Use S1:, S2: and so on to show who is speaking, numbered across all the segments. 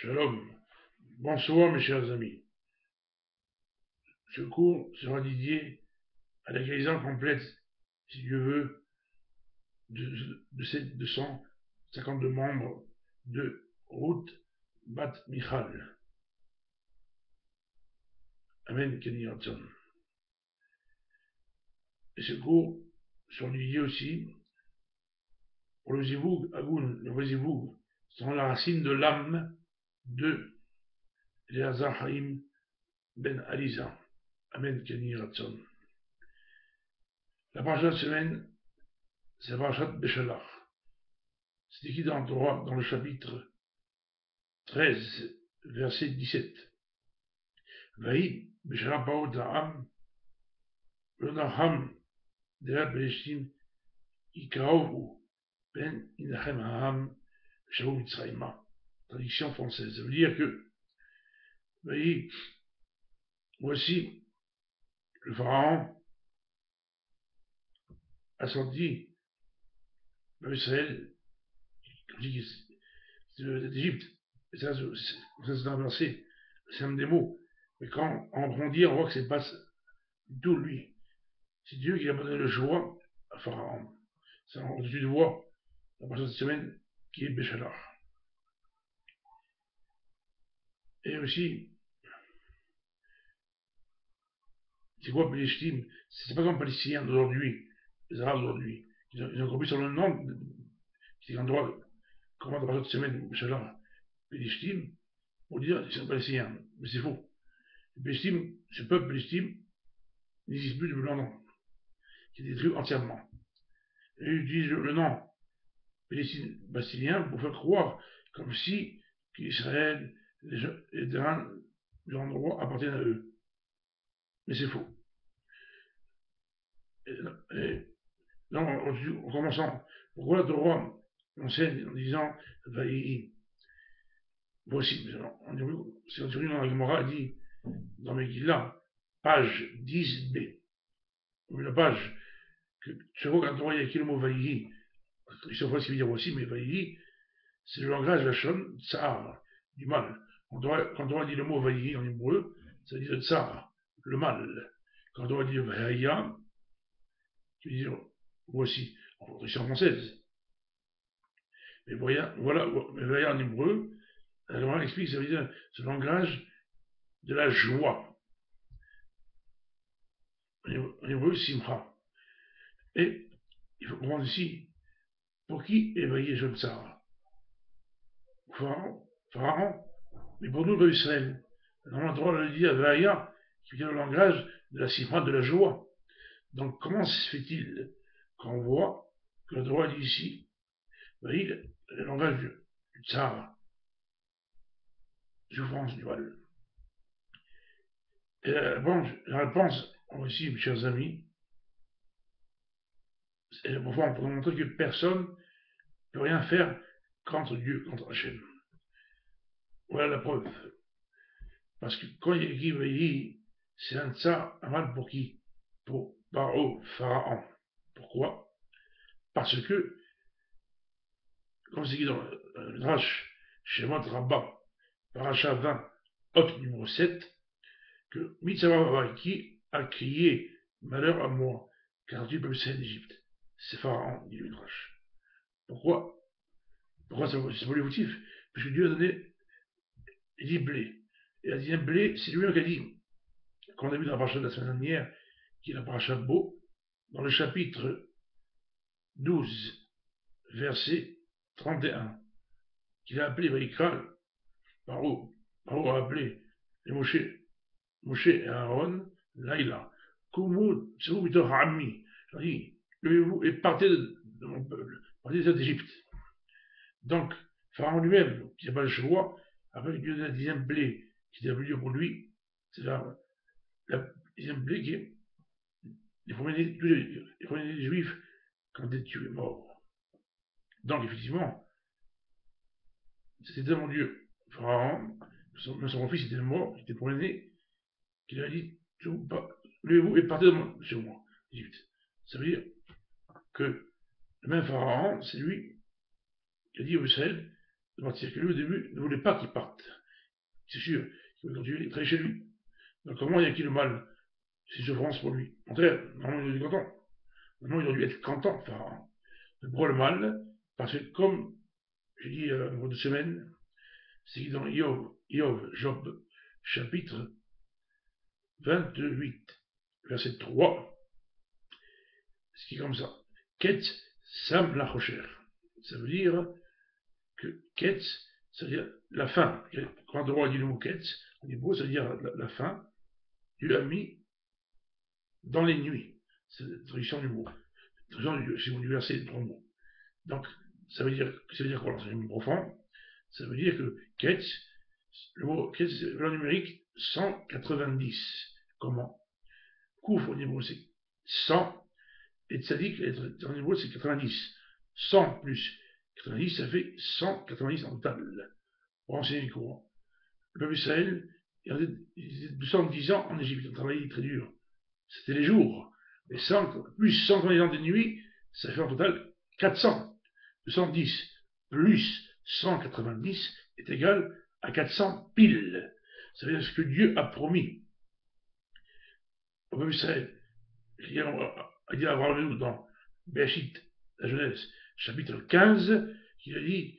S1: Shalom. Bonsoir mes chers amis. Ce cours sera dédié à la guérison complète, si Dieu veut, de ces 252 membres de Ruth Bat Michal. Amen, Kenny Hudson. Et ce cours sera dédié aussi pour le Zivoug Agoun, le vrai Zivoug, selon la racine de l'âme de Eleazar Haïm Ben Aliza. Amen, Kenny Hudson. La parasha de semaine, c'est la parasha de Béchalach. C'est écrit dans le Torah, dans le chapitre 13, verset 17. Vaï, Béchalach Baot La'am, Lonaham, Dela Beleshtim, Ikaohu, Ben Inachem Ha'am, Shalom Mitzrayma. Traduction française. Ça veut dire que, voyez, voici, le pharaon a sorti Israël, comme je dis, d'Égypte. Et ça c'est inversé. C'est un des mots. Mais quand on prend dire, on voit que c'est pas du tout lui. C'est Dieu qui a donné le choix à Pharaon. C'est en dessus de voix la prochaine semaine qui est Béchalach. Et aussi, c'est quoi Palestine? C'est pas comme Palestiniens d'aujourd'hui, les Arabes d'aujourd'hui. Ils ont compris sur le nom qui est en droit, comment la prochaine semaine Béchalach, Palestine, pour dire qu'ils sont Palestiniens. Mais c'est faux. Palestine, ce peuple Palestine n'existe plus depuis longtemps. Qui est détruit entièrement. Et ils utilisent le nom palestinien pour faire croire comme si Israël, les terrains de l'endroit appartiennent à eux. Mais c'est faux. Et donc, en commençant, pourquoi la Torah enseigne en disant Vaïhi? Voici, c'est introduit dans la Gemara, dit dans Megillah, page 10b. La page que tu vois quand il y a écrit le mot Vaïhi, il se voit ce qu'il veut dire aussi, mais Vaïhi, c'est le langage Lachon Tsar, du mal. Quand on doit dire le mot Vaïhi en hébreu, ça veut dire Tsar, le mal. Quand on doit dire Vaïya, ça veut dire voici, en traduction française. Mais voilà, Vaïya en hébreu, alors on explique, ça veut dire ce langage de la joie. En hébreu, Simcha. Et il faut comprendre ici, pour qui est Vaïhi Lachon Tsar? Pharaon, mais pour nous, le Israël. On a le droit de le dire Vaïya, qui vient le langage de la simcha, de la joie. Donc, comment se fait-il qu'on voit que le droit dit ici, Vaï, le langage du tsar, souffrance du mal? Et la réponse, aussi, mes chers amis, c'est pour montrer que personne ne peut rien faire contre Dieu, contre Hachem. Voilà la preuve. Parce que quand il y a écrit Vaï, c'est un tsar, un mal pour qui? Pour Pharaon. Pourquoi? Parce que, comme c'est dit dans le Drash, Shemot Rabbah, Paracha 20, hôte numéro 7, que Mitzvah qui a crié malheur à moi, car Dieu peut me d'Égypte. C'est Pharaon, dit le Drash. Pourquoi? Pourquoi c'est pas l'émotif? Parce que Dieu a donné, il dit blé. Et il a dit un blé, c'est lui-même qui a dit, qu'on a vu dans la paracha de la semaine dernière, qui est la paracha Beau, dans le chapitre 12, verset 31, qu'il a appelé Vaïkral, Paro a appelé les Moshe et Aaron, Laïla, Kumu, Tsou Mitor Hami, dit, levez-vous et partez de mon peuple, partez d'Égypte. Donc, Pharaon lui-même, qui n'a pas le choix, après Dieu donne un dixième blé, qui était plus pour lui, c'est la dixième blé qui est les premiers des Juifs quand des tués morts. Donc, effectivement, c'était tellement Dieu. Pharaon, son fils était mort, il était premier-né, qu'il a dit, levez-vous et partez sur moi, Égypte. Ça veut dire que le même Pharaon, c'est lui qui a dit au Israël, de partir, que lui au début ne voulait pas qu'il parte. C'est sûr, il voulait continuer de travailler chez lui. Donc comment il y a qui le mal? C'est souffrance pour lui. En tout cas, normalement il est content. Normalement il aurait dû être content, Pharaon. Mais pourquoi le mal? Parce que comme j'ai dit en cours de semaine, c'est dans Job, chapitre 28, verset 3, ce qui est comme ça. Ketz sam la rocher. Ça veut dire que Ketz, c'est-à-dire la fin. Quand on dit le mot Ketz, en hébreu, ça veut dire la fin. Dieu a mis dans les nuits. C'est la traduction du mot. C'est du verset de 3 mots. Donc, ça veut dire quoi? C'est un mot profond. Ça veut dire que Ketz, le mot Ketz, c'est le numérique 190. Comment? Kouf au niveau c'est 100 et Tzadik en niveau c'est 90. 100 plus 90, ça fait 190 en total. Pour enseigner le courant. Le peuple Israël, il y a 210 ans en Égypte, on travaillait très dur. C'était les jours. Et 100, plus 190 ans de nuit, ça fait en total 400. 210 plus 190 est égal à 400 piles. Ça veut dire ce que Dieu a promis au peuple Israël. Il dit à Abraham dans Bereshit, la Genèse, chapitre 15, il a dit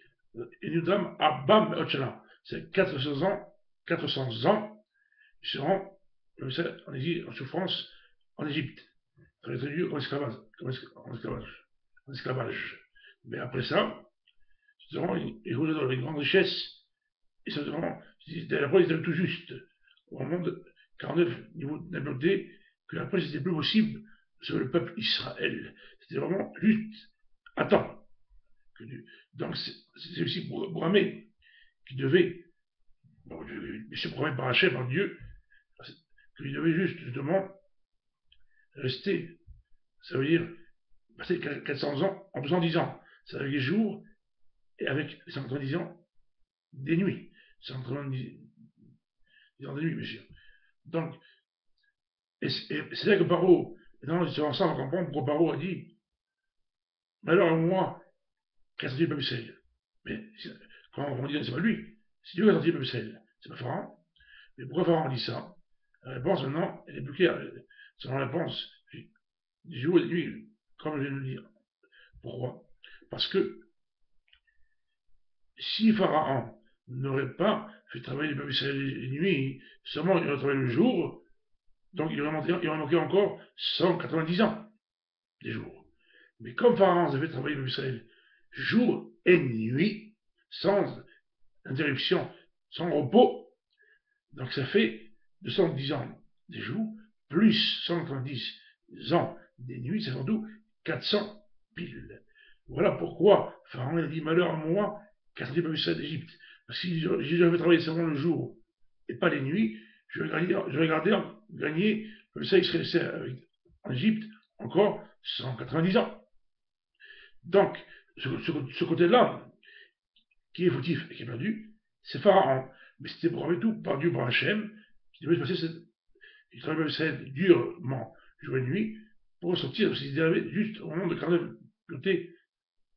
S1: Enudam Abam Otchala. C'est 400 ans, ils seront en exil, en souffrance en Égypte. Ça va être dur en esclavage. Mais après ça, ils rouleront dans une grande richesse. Et ça seront, après, ils étaient tout juste. Au moment de 49 niveaux d'impureté, que après, c'était plus possible sur le peuple Israël. C'était vraiment juste à temps. Donc, c'est aussi Bourhamé qui devait, c'est programmé par Hachem, par Dieu, qu'il devait justement rester. Ça veut dire passer 400 ans en 210 ans. C'est avec les jours et avec 190 ans des nuits. 190 ans des nuits, bien sûr. Donc, et c'est là que Paro, maintenant, ils sont ensemble, on comprend pourquoi Paro a dit mais alors, moi, qui a sorti le peuple Israël? Mais quand on dit c'est pas lui, c'est Dieu qui a sorti le peuple Israël, c'est pas Pharaon. Mais pourquoi Pharaon dit ça? La réponse maintenant, elle est plus claire. Selon la réponse du jour et de nuit, comme je viens de le dire. Pourquoi? Parce que si Pharaon n'aurait pas fait travailler les peuples israéliens les nuits, seulement il aurait travaillé le jour, donc il aurait manqué encore 190 ans des jours. Mais comme Pharaon avait travaillé le peuple israélien jour et nuit, sans interruption, sans repos, donc ça fait 210 ans des jours, plus 190 ans des nuits, c'est surtout 400 piles. Voilà pourquoi Pharaon a dit malheur à moi, car je n'ai pas vu ça d'Égypte. Parce que si j'avais travaillé seulement le jour et pas les nuits, je vais gagner, comme ça il serait resté en Égypte encore 190 ans. Donc, ce côté-là, qui est fautif et qui est perdu, c'est Pharaon. Mais c'était programmé tout par Dieu, par Hachem, qui devait se passer il travaillait durement, jour et nuit, pour sortir, parce qu'il arrivé juste au moment de carnet de pureté,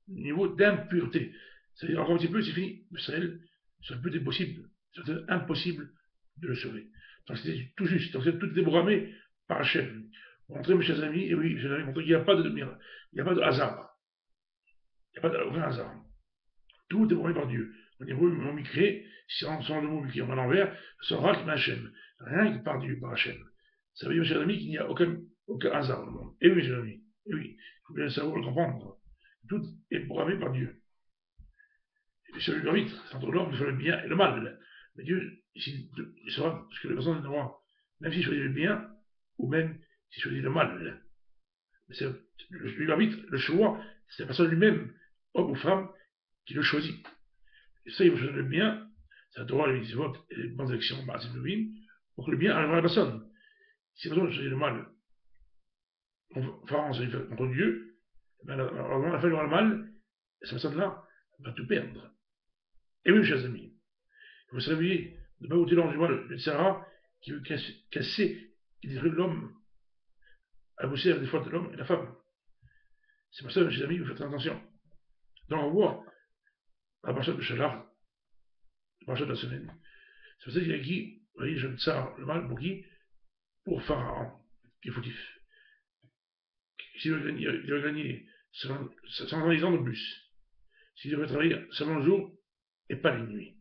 S1: niveau d'impureté. C'est-à-dire, encore un petit peu, c'est fini. Israël, c'est plus possible, c'est impossible de le sauver. Donc c'était tout juste. Donc tout était programmé par Hachem. Montrez, mes chers amis, et oui, mes chers amis, montrez qu'il n'y a pas de hasard. Il n'y a pas aucun hasard. Tout est programmé par Dieu. En hébreu, le mot micré, si on sent le mot micré à l'envers, ça sera qui Hachem. Rien que par Dieu, par Hachem. Ça veut dire, mes chers amis, qu'il n'y a aucun hasard dans le monde. Et oui, mes chers amis, et oui, il faut bien le savoir, le comprendre. Tout est programmé par Dieu. Et sur l'arbitre, c'est entre l'homme qui fait le bien et le mal. Mais Dieu, il saura ce que les personnes droit, même s'il choisit le bien, ou même s'il choisit le mal. Mais c'est l'arbitre, le choix, c'est la personne lui-même, homme ou femme, qui le choisit. Et ça, il va choisir le bien, c'est la Torah, les mitzvot et les bonnes actions, pour que le bien arrive à la personne. Si la personne choisit le mal, Pharaon s'est fait contre Dieu, ben, alors la fin aura le mal, et cette personne-là va tout perdre. Et oui, chers amis, il faut se réveiller, ne pas goûter l'ange du mal, le Sarah, qui veut casser, qui détruit l'homme, à bosser avec des fois de l'homme et la femme. C'est pour ça, chers amis, vous faites attention. Donc on voit, à la personne de Shalach, parachat de la semaine. C'est pour ça qu'il a dit, vous voyez, je tsar, le mal, pour qui? Pour Pharaon, qui est fautif. S'il veut gagner 120 ans de plus, s'il devrait travailler seulement le jour et pas les nuits.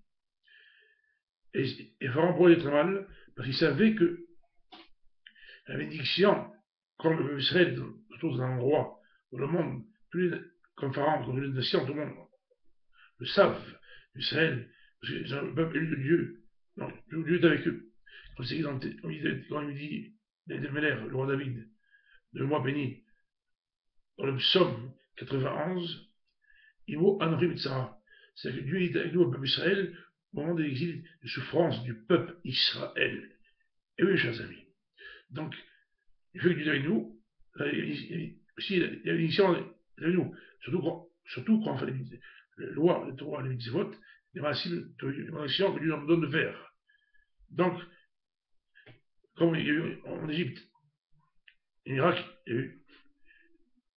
S1: Et Pharaon pourrait être mal, parce qu'il savait que la bénédiction, quand le peuple Israël se trouve dans un endroit, dans le monde, comme Pharaon, comme les nations, tout le monde le savent, Israël, parce que le peuple élu de Dieu, non, Dieu est avec eux. Quand il lui dit, le roi David, de moi béni, dans le psaume 91, il vaut Anorim Mitzara. C'est-à-dire que Dieu est avec nous au peuple Israël au moment de l'exil, de souffrance du peuple Israël. Et oui, chers amis. Donc, il faut que Dieu est avec nous. Si il y a une mission avec nous, surtout quand on fait les lois, les Torah, les mitzvot, les massives, les actions que Dieu nous donne de faire. Donc, comme il y a eu en Égypte, en Irak, il y a eu,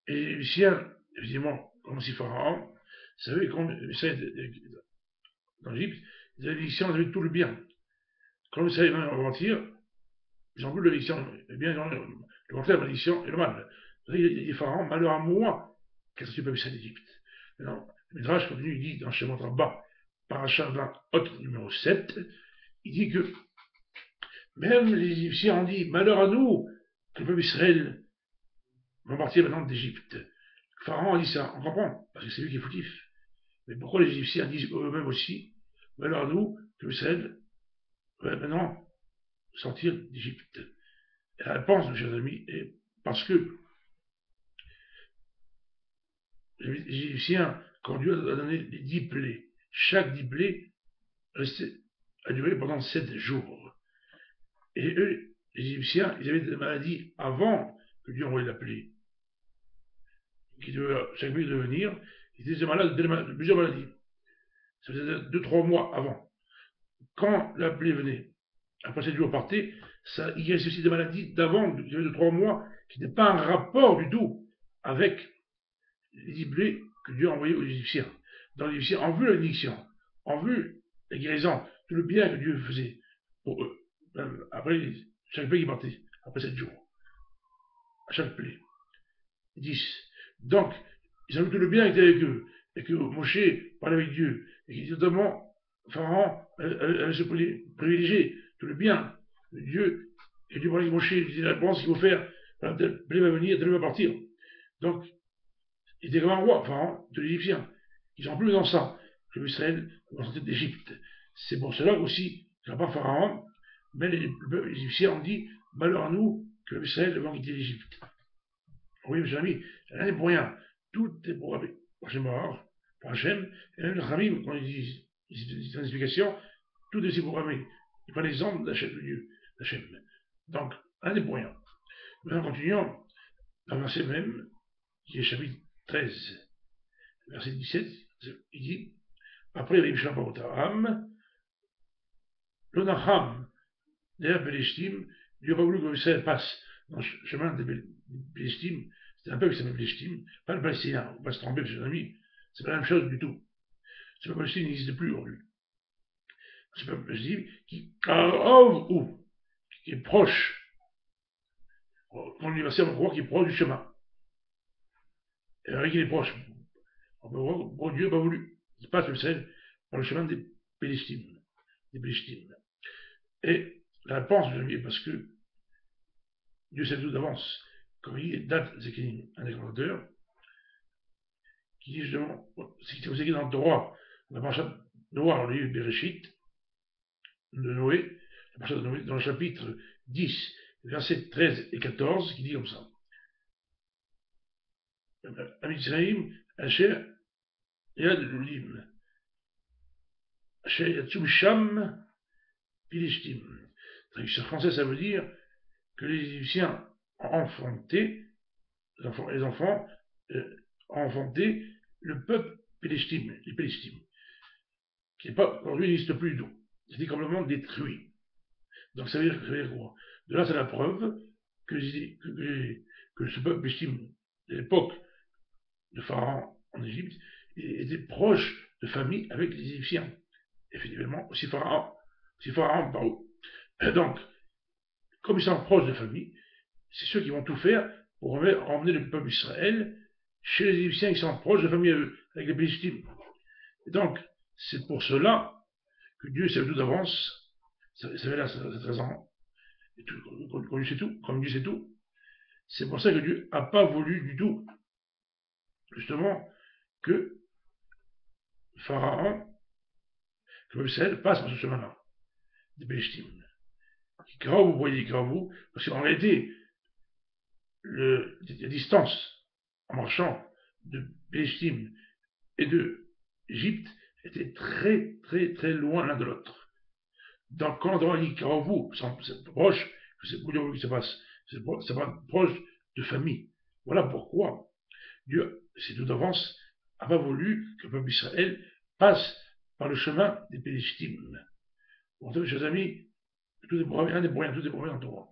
S1: et les Égyptiens, évidemment, comme si Pharaon, vous savez, quand les dans l'Égypte, les Égyptiens avaient tout le bien. Quand les Israéliens vont mentir, ils ont vu l'élection, le bien, le contraire de l'élection et le mal. Il dit Pharaon, malheur à moi, qu'est-ce que tu peux faire d'Égypte? Maintenant, le Midrash continue, il dit dans Shemot Rabbah, Parashat 20, hôte numéro 7, il dit que même les Égyptiens ont dit malheur à nous, que le peuple Israël va partir maintenant d'Égypte. Pharaon a dit ça, on comprend, parce que c'est lui qui est fautif. Mais pourquoi les Égyptiens disent eux-mêmes aussi malheur à nous, que Israël va maintenant sortir d'Égypte? Et la réponse, mes chers amis, est parce que les Égyptiens, quand Dieu a donné les 10 plaies, chaque 10 plaies a duré pendant 7 jours. Et eux, les Égyptiens, ils avaient des maladies avant que Dieu envoie la plaie. Chaque plaie devait venir, ils étaient malades de plusieurs maladies. Ça faisait 2-3 mois avant. Quand la plaie venait, après 7 jours partait, il y avait aussi des maladies d'avant, il y avait 2-3 mois, qui n'étaient pas en rapport du tout avec les 10 plaies que Dieu a envoyées aux Égyptiens. Donc les Égyptiens ont vu la bénédiction, ont vu la guérison, tout le bien que Dieu faisait pour eux. Après, chaque plaie qui partait, après 7 jours. À chaque plaie. 10. Donc, ils ont vu tout le bien qui était avec eux, et que Moshe parlait avec Dieu, et que notamment, Pharaon avait ce privilégié, tout le bien de Dieu, et Dieu parlait avec Moshe, il disait la réponse qu'il faut faire, telle plaie va venir, telle va partir. Donc, il était comme un roi, Pharaon, de l'Égyptien. Ils ont plus dans ça que Israël va sortir d'Égypte. C'est pour cela aussi, que pas Pharaon, mais les Égyptiens ont dit malheur à nous que Israël va quitter l'Égypte. Oui, mes amis, rien n'est pour rien. Tout est programmé. Pour Hachem, et même le Khamim, quand ils disent une explication, tout est aussi programmé. Ils prennent l'exemple d'Hachem, de Dieu, d'Hachem. Donc, rien n'est pour rien. Maintenant, continuons, dans le verset même, qui est chapitre 13, verset 17, il dit après les Mishnah Barotaram, l'Onacham, d'ailleurs, Beleshtim, Dieu n'a pas voulu que Israël passe dans le chemin des Beleshtim. C'est un peuple qui s'appelle Beleshtim, pas le Palestinien, on va se tromper, mes amis, c'est pas la même chose du tout. Ce peuple Palestinien n'existe plus aujourd'hui. C'est un peuple Palestinien qui est proche. Quand l'universel, on croit qu'il est proche du chemin. Et avec qu'il est proche, on peut voir que Dieu n'a pas voulu qu'il passe Israël par le chemin des Beleshtim. Et la réponse, mes amis, est parce que Dieu sait tout d'avance. Comme il dit date Zekinim, un décorateur, qui dit justement, c'est écrit dans le Torah, la parashat Noah, dans le livre Bereshit, de Noé, la parashat de Noé, dans le chapitre 10, versets 13 et 14, qui dit comme ça. Amitzraïm, Asher, Yad Lulim, Asher Yatsum Sham, Pilishtim. Traduction française, ça veut dire que les Égyptiens ont enfanté, les enfants ont enfanté le peuple Pélishtim, les Pélishtim, qui aujourd'hui n'existe plus du tout. C'était complètement détruit. Donc ça veut dire quoi? De là, c'est la preuve que ce peuple Pélishtim, de l'époque de Pharaon en Égypte, était proche de famille avec les Égyptiens. effectivement, aussi Pharaon par eux. Donc, comme ils sont proches de famille, c'est ceux qui vont tout faire pour emmener le peuple d'Israël chez les Égyptiens qui sont proches de famille avec les Philistines. Et donc, c'est pour cela que Dieu savait tout d'avance, savait là, c'est 13 ans, et tout, comme Dieu sait tout, c'est pour ça que Dieu n'a pas voulu du tout, justement, que Pharaon, que Israël passe par ce chemin-là, des Philistines. Quand vous voyez, parce qu'en réalité, la distance en marchant de Philistine et d'Égypte était très, très, très loin l'un de l'autre. Donc, quand on dit Karavou, c'est proche, c'est pour dire ce qui se passe, c'est proche de famille. Voilà pourquoi Dieu, c'est tout d'avance, n'a pas voulu que le peuple d'Israël passe par le chemin des Philistines. Bon, chers amis, tout est pour rien, tout est pour rien en Torah.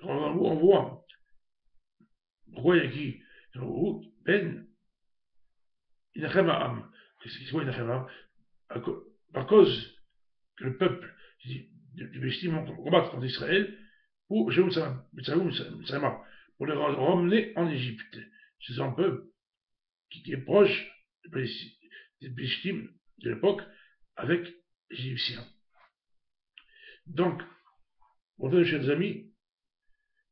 S1: On voit, pourquoi il y a qui Ben, Inachem Ha'am. C'est quoi Inachem Ha'am? Par cause que le peuple du Philistine vont combattre contre Israël, pour Jérusalem, pour les ramener en Égypte. C'est un peuple qui est proche des Philistines de l'époque avec les Égyptiens. Donc, pour vous, chers amis,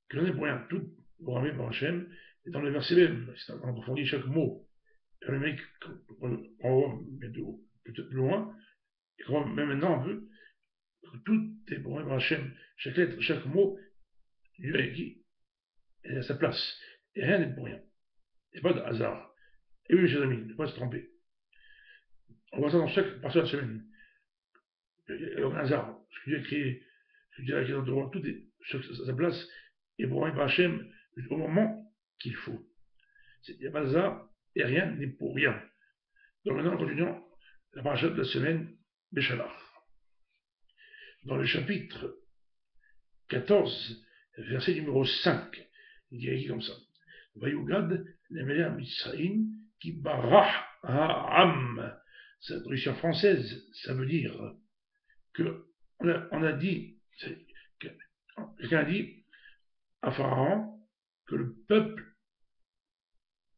S1: que l'on est pour rien, tout programmé par Hachem, et dans le verset même, on approfondit chaque mot, et le mec, on va bientôt, peut-être plus loin, et qu'on va même maintenant un peu, tout est programmé par Hachem, chaque lettre, chaque mot, Dieu a écrit, et à sa place, et rien n'est pour rien, il n'y a pas de hasard. Et oui, chers amis, ne pas se tromper. On voit ça dans chaque partie de la semaine. Il n'y a aucun hasard. Ce que Dieu a créé, ce que Dieu a créé dans le droit, tout est sur sa place, et pour par Hachem au moment qu'il faut. Il n'y a pas de hasard, et rien n'est pour rien. Donc maintenant, continuons la paracha de la semaine, Béchalach. Dans le chapitre 14, verset numéro 5, il est écrit comme ça. Vayugad, l'Emelea Mitzraïm, qui barach ha'am. Cette traduction française, ça veut dire que on a dit, quelqu'un a dit à Pharaon que le peuple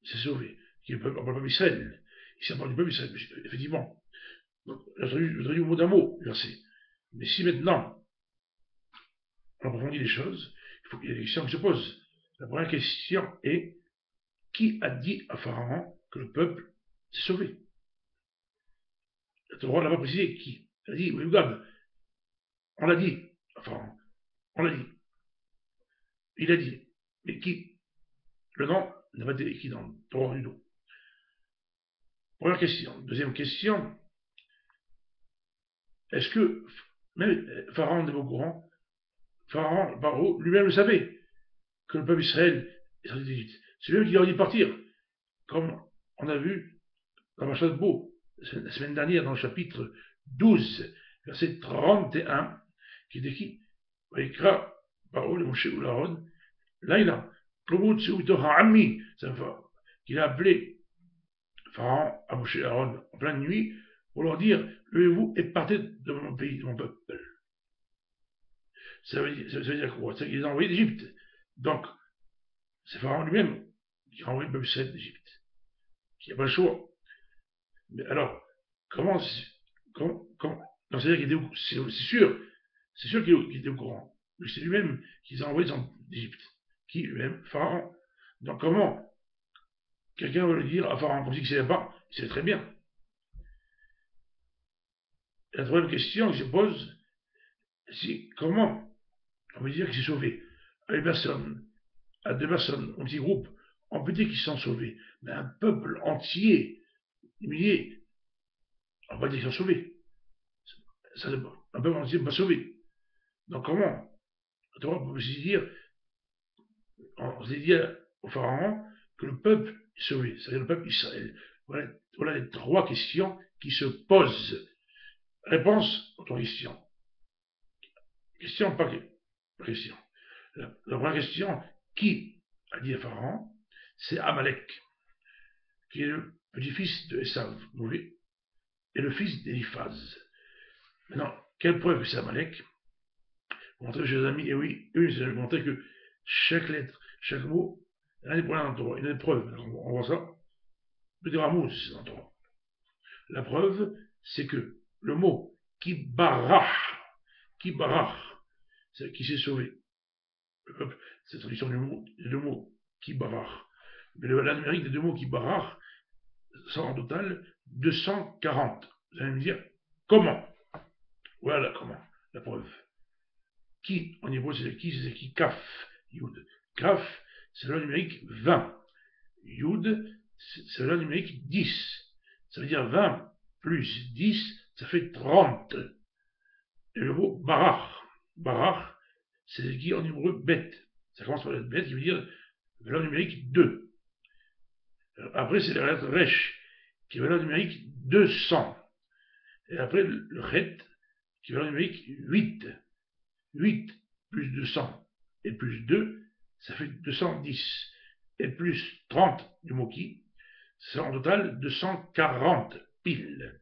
S1: s'est sauvé, qui est le peuple d'Israël. Il s'est parlé du peuple d'Israël, effectivement. Donc, je traduis mot d'un mot, verset. Mais si maintenant on approfondit les choses, il y a des questions qui se posent. La première question est qui a dit à Pharaon que le peuple s'est sauvé? La Torah n'a pas précisé qui. Elle a dit, oui, regarde, on l'a dit à Pharaon. On l'a dit. Il a dit. Mais qui? Le nom n'a pas été écrit dans le Torah du tout. Première question. Deuxième question. Est-ce que même Pharaon n'est pas au courant? Pharaon lui-même le savait que le peuple d'Israël est sorti d'Égypte. C'est lui qui leur dit de partir. Comme on a vu dans Machat Beau, la semaine dernière, dans le chapitre 12, verset 31, qui est écrit Vaikra Paro le Moshe ou l'Aaron, Laïla, Klobut Seutoha Ami, qu'il a appelé Pharaon à Moshe et Aaron en pleine nuit pour leur dire levez-vous et partez de mon pays, de mon peuple. Ça veut dire quoi? Ça veut dire qu'ils ont envoyé d'Égypte. Donc, c'est Pharaon lui-même qui a envoyé le peuple d'Israël d'Égypte. Il n'y a pas le choix. Mais alors, comment non, c'est-à-dire c'est sûr qu'il était au courant. Mais c'est lui-même qui les a envoyés d'Égypte. Qui lui-même? Pharaon. Donc comment quelqu'un va le dire à Pharaon comme si il ne savait pas? Il sait très bien. La troisième question qui se pose, c'est comment on peut dire qu'il s'est sauvé? À une personne, à deux personnes, un petit groupe, on peut dire qu'ils sont sauvés. Mais un peuple entier, des milliers, on va dire qu'ils sont sauvés. Ça, un peuple entier n'est pas sauvé. Donc comment on peut se dire, on s'est dit au Pharaon que le peuple est sauvé, c'est-à-dire le peuple Israël. Voilà les trois questions qui se posent. Réponse aux trois questions. Question par question. La première question, qui a dit à Pharaon? C'est Amalek, qui est le petit-fils de Esav, mauvais, et le fils d'Éliphaz. Maintenant, quelle preuve que c'est Amalek? Pour montrer, chers amis, et oui, je vais montrer que chaque lettre, chaque mot, il y a des problèmes dans le Torah, il y a des preuves. On voit ça. Le Ramouz, c'est dans le Torah. La preuve, c'est que le mot kibarach, c'est qui s'est sauvé. C'est la traduction du mot kibarach. Mais la numérique des deux mots kibarach, ça en total 240. Vous allez me dire, comment? Voilà comment, la preuve. Qui, en hébreu, c'est qui kaf, yud. Kaf, c'est la numérique 20. Yud, c'est la numérique 10. Ça veut dire 20 plus 10, ça fait 30. Et le mot barach, c'est écrit en hébreu bet. Ça commence par la lettre bet, qui veut dire valeur numérique 2. Après, c'est la lettre resh, qui est valeur numérique 200. Et après, le chet, qui est valeur numérique 8. 8 plus 200 et plus 2, ça fait 210. Et plus 30 du mot qui, c'est en total 240 piles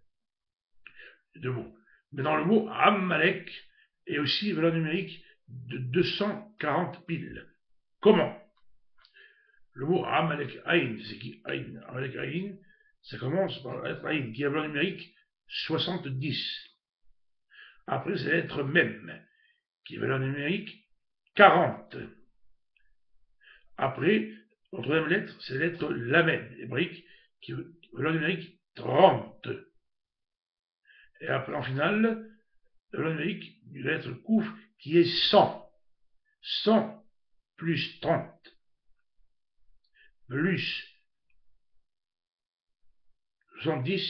S1: de mots. Mais dans le mot Amalek est aussi valeur numérique de 240 piles. Comment? Le mot Amalek Aïn, c'est qui Aïn? Amalek Aïn, ça commence par la lettre Aïn, qui a valeur numérique 70. Après, c'est la lettre Mem, qui a valeur numérique 40. Après, la troisième lettre, c'est la lettre Lamed, hébraïque, qui a valeur numérique 30. Et après, en finale, la valeur numérique de la lettre Kouf, qui est 100. 100 plus 30 plus 70,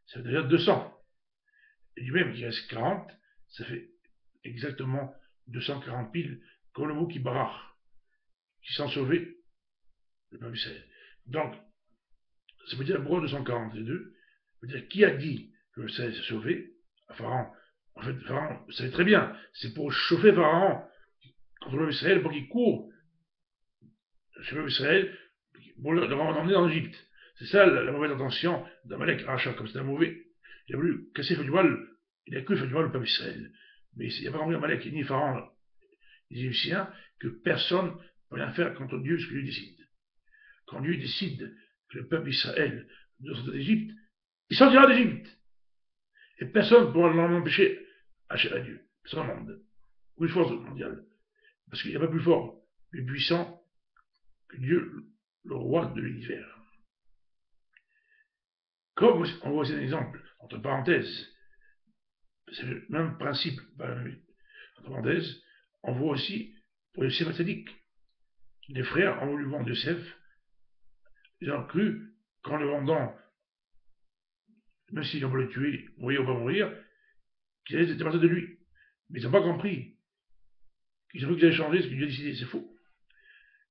S1: ça veut dire 200. Et du même, il reste 40, ça fait exactement 240 piles, comme le mot qui barach, qui s'en sauvait, le peuple Israël. Donc, ça veut dire pourquoi 242, ça veut dire qui a dit que le Israël s'est sauvé? Pharaon. En fait, Pharaon savait très bien, c'est pour chauffer Pharaon contre le peuple Israël, pour qu'il court sur le peuple Israël, pour le emmener en Égypte. C'est ça la mauvaise intention d'Amalek Racha, comme c'est un mauvais. Il a voulu casser le mal, il a cru faire du mal au peuple Israël. Mais il n'y a pas compris Amalek ni Pharaon, les Égyptiens, que personne ne peut rien faire contre Dieu ce que Dieu décide. Quand Dieu décide que le peuple Israël doit sortir d'Égypte, il sortira d'Égypte. Et personne ne pourra l'empêcher à Dieu. C'est un monde. Ou une force mondiale. Parce qu'il n'y a pas plus fort, plus puissant que Dieu, le roi de l'univers. Comme on voit aussi un exemple, entre parenthèses, c'est le même principe, entre parenthèses, on voit aussi pour Yosef Hatzadik. Les frères ont voulu vendre Yosef, ils ont cru qu'en le vendant, même s'ils ont voulu le tuer, mourir ou pas mourir, qu'ils allaient se débarrasser de lui. Mais ils n'ont pas compris. Ils ont cru qu'ils allaient changer ce que Dieu a décidé, c'est faux.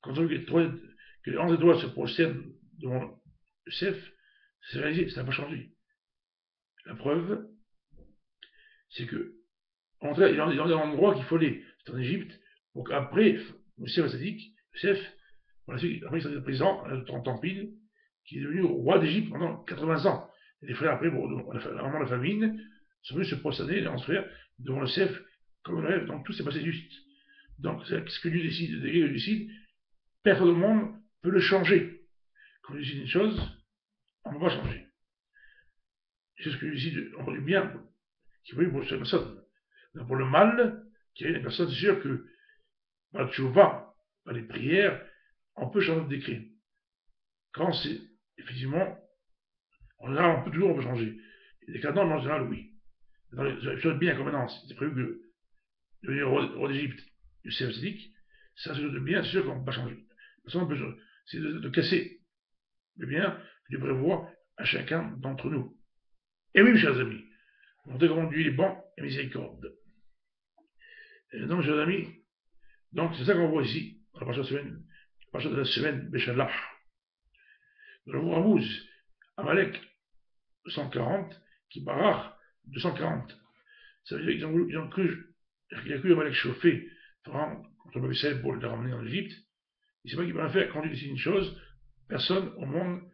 S1: Quand on a vu que les 11 étoiles se prosternent devant Yosef, c'est réalisé, ça n'a pas changé. La preuve, c'est que, en fait, il y a un endroit qu'il faut aller, c'est en Égypte, pour qu'après, Yosef Hatzadik, Yosef, après il s'est président, 30 ans pile, qui est devenu roi d'Égypte pendant 80 ans. Et les frères, après, bon, avant la famine, sont venus se prosterner, les 11 frères, devant Yosef, comme un rêve, donc tout s'est passé juste. Donc, c'est ce que Dieu décide, Dieu décide, personne au monde peut le changer. Quand Dieu décide une chose, on ne peut pas changer. C'est ce que Dieu décide, on peut du bien, qui veut pour cette personne. Donc, pour le mal, qui est une personne, c'est sûr que, par le tchouva, par les prières, on peut changer de décret. Quand c'est, effectivement, en général, on peut changer. Les cas non, mais en général, oui. Dans les choses bien comme maintenant, c'est prévu que devenir roi d'Égypte, Yosef Hatzadik, ça c'est de bien, c'est sûr qu'on ne peut pas changer. C'est de casser le bien que Dieu prévoit à chacun d'entre nous. Et oui, mes chers amis, montrer comment Dieu est bon et miséricorde. Et donc, chers amis, donc c'est ça qu'on voit ici, dans la partie de la semaine Béchalach. Dans le mot Ramouz, Amalek 240, qui barach 240. Ça veut dire qu'ils ont cru, qu'il a cru Amalek chauffer contre le peuple Israël pour le ramener en Égypte. Il ne sait pas qu'il va faire quand Dieu décide une chose, personne au monde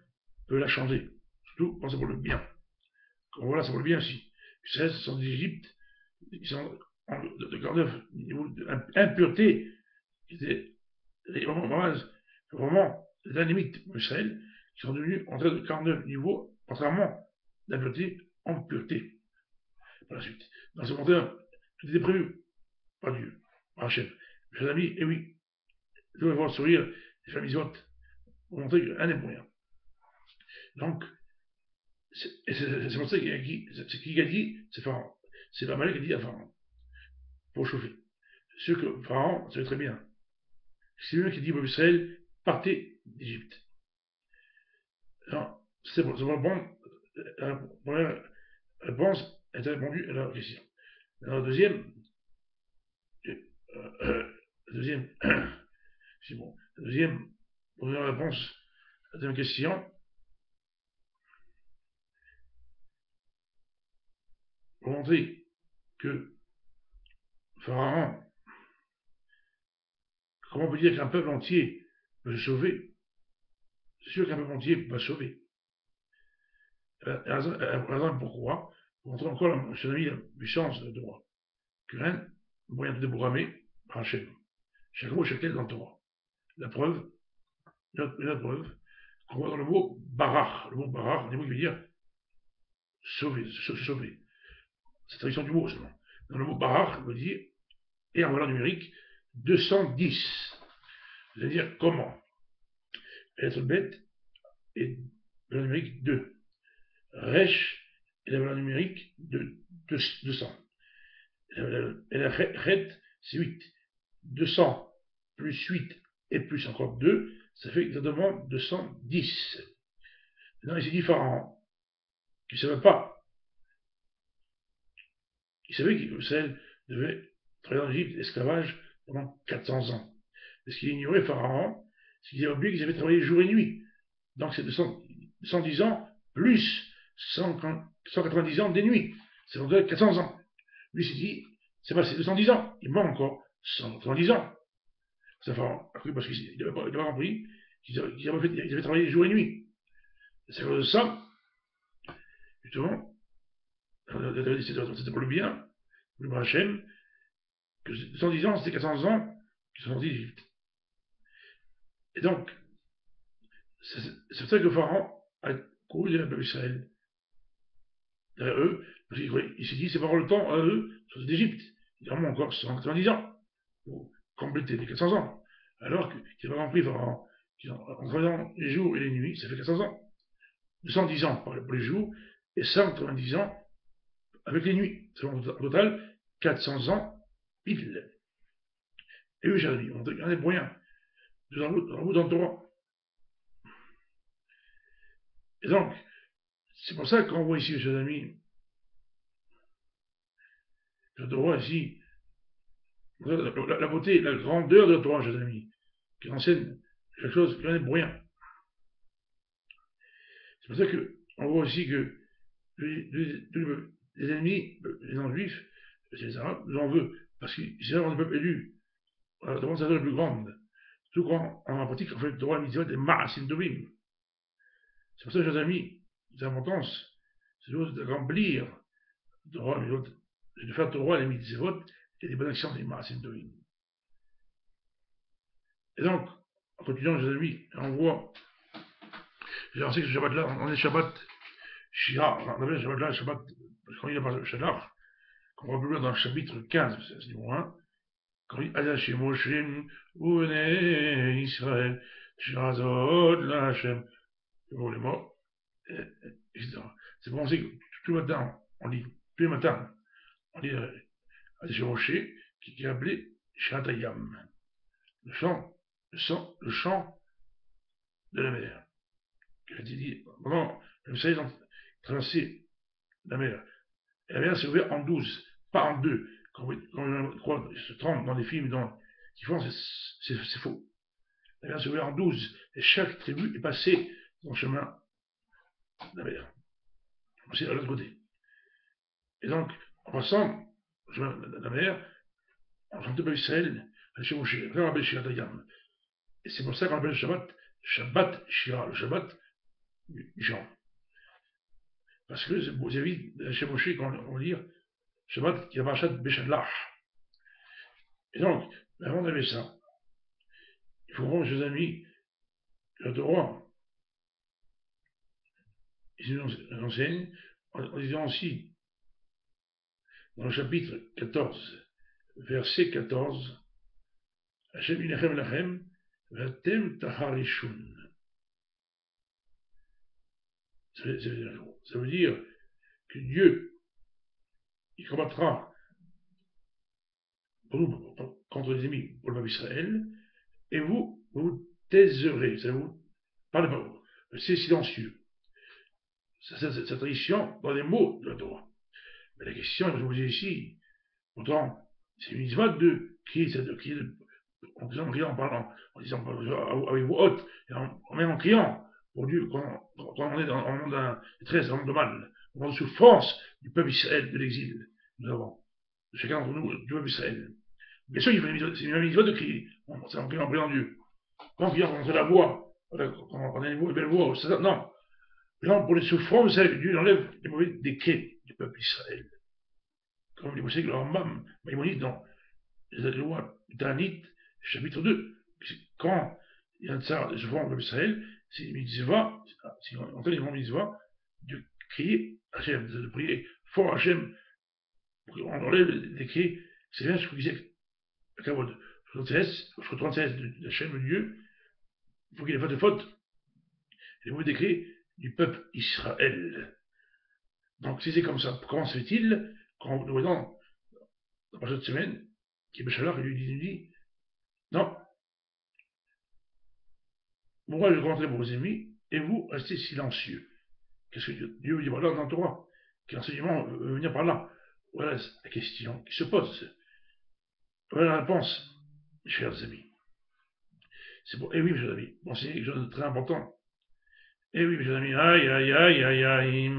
S1: peut la changer. Surtout quand c'est pour le bien. Comme voilà, c'est pour le bien aussi. 16 sont d'Égypte, ils sont de 49 niveau d'impureté, qui étaient vraiment les limites d'Israël, qui sont devenus en train de 49 niveaux, contrairement d'impureté en pureté. Par la suite. Dans ce monde, tout était prévu par Dieu, par Hachem. Mes amis, et oui, je vais voir sourire les familles hautes pour montrer qu'un n'est pour rien. Donc, c'est pour ça qu'il a dit, c'est qui a dit, c'est Pharaon. C'est la Amalek qui a dit à Pharaon, pour chauffer. C'est sûr que Pharaon savait très bien. C'est lui qui dit au Israël, partez d'Égypte. C'est bon, la première réponse était répondue à la question. Alors, deuxième, c'est bon, deuxième réponse à la deuxième question, pour montrer que Pharaon, comment on peut dire qu'un peuple entier peut se sauver? C'est sûr qu'un peuple entier peut pas se sauver. Raison pourquoi? Pour montrer encore la puissance de Torah. Que rien ne peut rien tout déprogrammer par Hachem. Chaque mot, chaque lettre dans le Torah. La preuve, la preuve, qu'on voit dans le mot barach. Le mot barach, un mot qui veut dire sauver, se sauver. C'est la traduction du mot seulement. Dans le mot barach, veut dire, et en valeur numérique, 210. C'est-à-dire comment? La lettre bête est valeur numérique 2. Resh est la valeur numérique de 200. Et la chet, c'est 8. 200 plus 8 et plus encore 2, ça fait exactement 210. Maintenant, il s'est dit Pharaon, qui ne savait pas. Il savait qu'Israël devait travailler en Égypte, esclavage, pendant 400 ans. Mais ce qu'il ignorait, Pharaon, c'est qu'il avait oublié qu'ils avaient travaillé jour et nuit. Donc c'est 210 ans plus 190 ans des nuits. Ça fait 400 ans. Lui s'est dit, c'est passé 210 ans, il manque encore 190 ans. Ça fait parce qu'il n'avait pas compris qu'ils avaient travaillé jour et nuit. C'est à cause de ça, justement, c'était pour le bien, pour le Hachem, que 210 ans, c'était 400 ans qui sont sortis d'Égypte. Et donc, c'est pour ça que Pharaon a couru de la peuple d'Israël derrière eux, parce qu'il s'est dit, c'est pas le temps à eux, sur d'Égypte. Il y a encore 190 ans pour compléter les 400 ans. Alors qu'il n'a pas compris, Pharaon, qu'en travaillant les jours et les nuits, ça fait 400 ans. 210 ans pour les jours et 190 ans avec les nuits. C'est au total 400 ans pile. Et eux, chers amis, on regardez pour rien. Dans le Torah. Et donc, c'est pour ça qu'on voit ici, chers amis, le Torah ici, la beauté, la grandeur de la Torah, chers amis, qui enseigne quelque chose qui en est pour rien. C'est pour ça qu'on voit aussi que les ennemis, les non-juifs, les arabes, nous en veulent, parce qu'ils sont un peuple élu, la demande c'est la plus grande. Surtout quand en pratique, on fait le Torah, mitzvot et ma'asim tovim. C'est pour ça, chers amis, l'importance, c'est de remplir le Torah, de faire le Torah, les mitzvot et les bonnes actions des ma'asim tovim. Et donc, en continuant, chers amis, on voit, j'ai pensé que ce Shabbat-là, on est Shabbat Shira, on avait le Shabbat-là, Shabbat, parce qu'on dit par Shalach, qu'on voit plus loin dans le chapitre 15, c'est niveau 1, quand il dit Adash Moshe, Oune Israël, Shirazot, Lachem, pour les mots, etc. C'est pour ça que tous les matins, on lit, tous les matins, on lit Adash Moshe, qui est appelé Shiratayam, le chant de la mer. Il a dit, pendant le message traversé la mer. Et la mer s'est ouverte en 12, pas en 2. Quand on croit, se trompe dans les films qui font, c'est faux. La mer s'est ouverte en 12, et chaque tribu est passée dans le chemin de la mer. C'est à l'autre côté. Et donc, en passant le chemin de la mer, on chante pas Israël, après on appelle Shiratayam. Et c'est pour ça qu'on appelle le Shabbat Shira, le Shabbat du chant. Parce que vous avez vu, chez Moshe, quand on va dire, Shabbat, qui a Parashat Béchalach. Et donc, avant d'aller ça, il faut voir, chers amis, que la Torah, ils nous enseignent, en disant aussi, dans le chapitre 14, verset 14, Hashem Inechem Lachem, Vatem Tacharishun. Ça veut dire que Dieu, il combattra pour nous, contre les ennemis, pour le peuple Israël, et vous vous taiserez, ça vous parlez pas, c'est silencieux. C'est tradition dans les mots de la Torah. Mais la question, je vous dis ici, pourtant, c'est une mitzvah de crier, en parlant, en disant avec voix haute, et même en criant, pour Dieu, quand on est dans un monde de détresse, un monde de mal, un monde de souffrance du peuple Israël, de l'exil, nous avons, chacun d'entre nous, du peuple Israël. Bien sûr, c'est une mitzvah de crier, c'est en priant Dieu. Quand on entend la voix, quand on a une belle voix, non. Non, pour les souffrances, vous savez, Dieu enlève les mauvais décrets du peuple Israël. Comme vous savez que le Rambam, Maïmonide, dans les lois du Tanit, chapitre 2, quand il y a un tsar, des souffrances du peuple Israël, c'est une mitzvah, si on entend les grands mitzvahs, de crier Hachem, de prier fort Hachem, pour qu'on enlève les décrets. C'est bien ce que disait le Kavod, le 36 de Hachem, de Dieu, il faut qu'il n'y ait pas de faute. Les mauvais décrets du peuple Israël. Donc, si c'est comme ça, comment se fait-il quand nous voyons dans cette semaine, qui est Béchalach, il lui dit non, moi je rentrerai pour vos ennemis et vous restez silencieux. Qu'est-ce que Dieu veut dire par là dans la Torah? Quel enseignement veut venir par là? Voilà la question qui se pose. Voilà la réponse, mes chers amis. C'est bon. Eh oui, mes chers amis, bon, c'est quelque chose de très important. Eh oui, mes chers amis, aïe.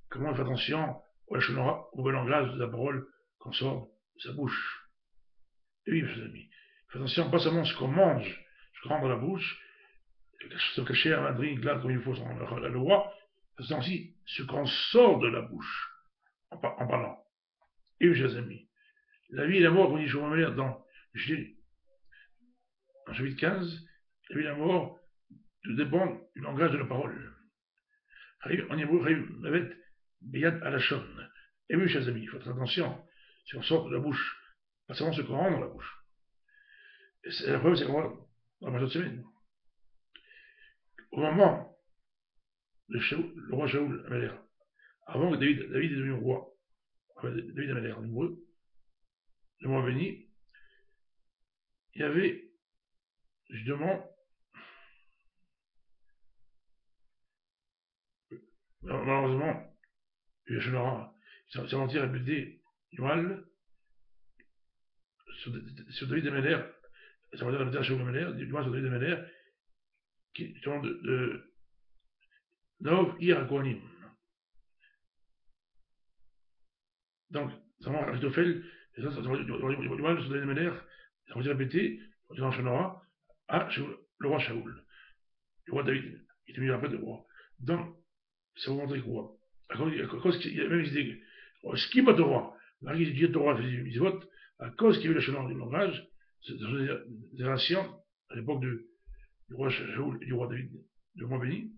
S1: Comment on fait attention au bel langage de la parole qu'on sort de sa bouche. Et oui, mes chers amis, faites attention, pas seulement ce qu'on mange, ce qu'on rentre dans la bouche, se cacher à Madrid, là, comme il faut dans la loi, faites aussi ce qu'on sort de la bouche en parlant. Et oui, mes chers amis, la vie et la mort, comme dit Chouamel dans chapitre 15, la vie et la mort, tout dépend du langage de la parole. En hébreu, Beyad Alashon. Et oui, chers amis, il faut faire attention si on sort de la bouche, pas seulement ce qu'on rentre dans la bouche. Et la preuve, c'est qu'on voit dans la semaine. Au moment de le roi Shaoul Amalek, avant que David est devenu roi, David Amalek en hébreu, le mois béni, il y avait justement, malheureusement, Yeshua s'est menti à répéter du mal sur David Amalek, ça veut dire répéter à Shaoul Amalek, du mal sur David Amalek, qui est de Nov Ir Akohanim. Donc, ça va Achitophel, et ça va du mal sur David Amalek, ça veut dire répéter, dans Shonara, à le roi Shaoul, le roi David, qui était mis après de roi. Donc, ça vous montrer quoi? À cause qu'il y a même idée, ce qui est Torah, la règle du Torah faisait des votes, à cause qu'il y a eu la Shonara du langage, c'est des relations à l'époque du roi Shaoul et du roi David, du roi béni.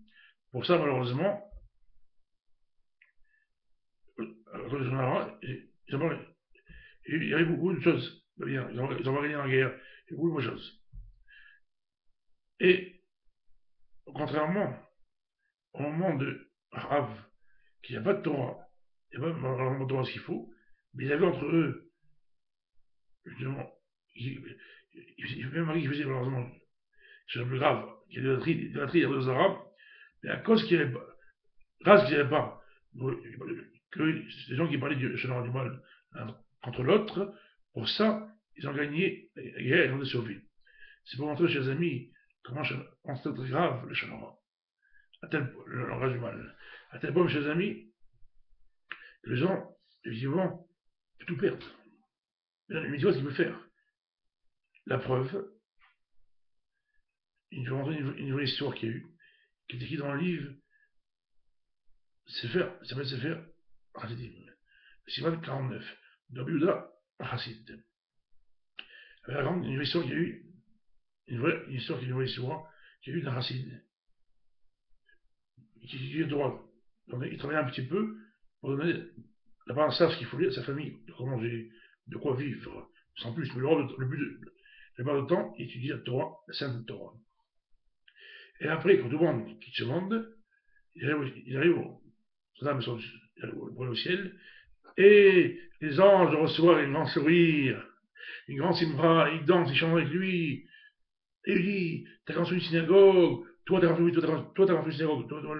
S1: Pour ça, malheureusement, à cause de Shonara, il y avait beaucoup de choses. Ils ont gagné la guerre, il y a beaucoup de choses. Et, contrairement au moment de Rav, qu'il n'y a pas de Torah, il n'y a pas de Torah ce qu'il faut, mais il y avait entre eux, justement, même Marie qui faisait malheureusement, c'est le plus grave, il y a l'idolâtrie aux Arabes, mais à cause qu'il n'y avait pas, grâce qu'il n'y avait pas, que des gens qui parlaient du mal contre l'autre, pour ça, ils ont gagné la guerre et ils ont été sauvés. C'est pour montrer, chers amis, comment c'est très grave le Shonara, le langage du mal. À tel point, chers amis, les gens, évidemment, peuvent tout perdre. Mais tu vois ce qu'il peut faire. La preuve, une vraie histoire qu'il y a eu, qui est écrite dans le livre Sefer, ça s'appelle Sefer Hasidim. Sivan 49, de Rabbi Yehuda Chassid. Avec la grande histoire qu'il y a eu, une histoire qu'il y a eu d'un Chassid, qui étudie le droit. Donc il travaillait un petit peu pour donner la part de ce qu'il faut lire à sa famille, de quoi manger, de quoi vivre, sans plus. Mais le but de la part de temps, il étudie la Torah, la Sainte Torah. Et après, quand tout le monde quitte ce monde, il arrive son âme au ciel, et les anges reçoivent un grand sourire, une grande simra, ils dansent, ils chantent avec lui, et il dit, t'as construit une synagogue, toi t'as construit une synagogue, toi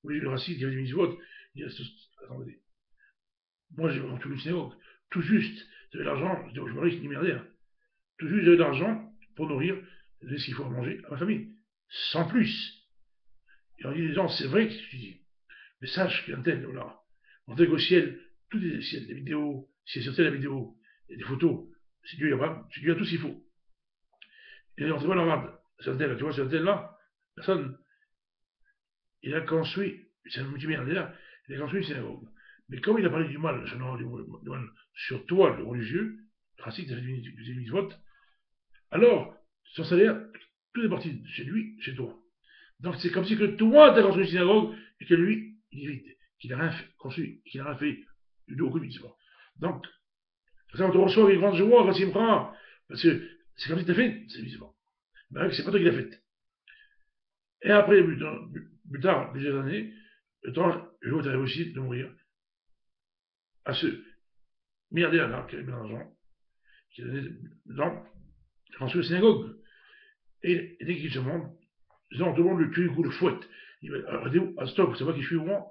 S1: le raciste qui avait des mitzvot, il dit, attendez, moi j'ai construit une synagogue, tout juste, j'avais l'argent, je me riche ni milliardaire, tout juste j'avais de l'argent pour nourrir ce qu'il faut manger à ma famille, sans plus. Et on dit les gens, c'est vrai que tu dis, mais sache qu'un tel, voilà, on dit qu'au ciel, tout est ciel, des vidéos, si c'est sur la vidéo, et des photos, c'est Dieu, c'est Dieu a tout ce qu'il faut. Et on se voit, regarde, c'est un tel, tu vois, c'est un tel là, personne, il a construit, c'est un multimilliardaire, il a construit une synagogue. Mais comme il a parlé du mal, du mal sur toi, le religieux, le pratique des mitzvot, alors, son salaire, tout est parti chez lui, chez toi. Donc c'est comme si que toi, tu as construit une synagogue, et que lui, il hérite, qu'il n'a rien fait, construit, qu'il n'a rien fait du tout, aucune mitzvah. Donc, ça, on te reçoit avec grande joie, quand il me prend, parce que c'est comme si tu as fait, c'est mitzvah. Ben, c'est pas toi qui l'as fait. Et après, plus tard, plusieurs années, le jour où tu as réussi de mourir, à ce milliardaire-là, qui avait bien d'argent, qui a donné de l'argent, qui a construit une synagogue. Et dès qu'il se monte, tout le monde le tue, le fouette. Il dit, arrêtez-vous, stop, vous savez pas qui je suis, moi?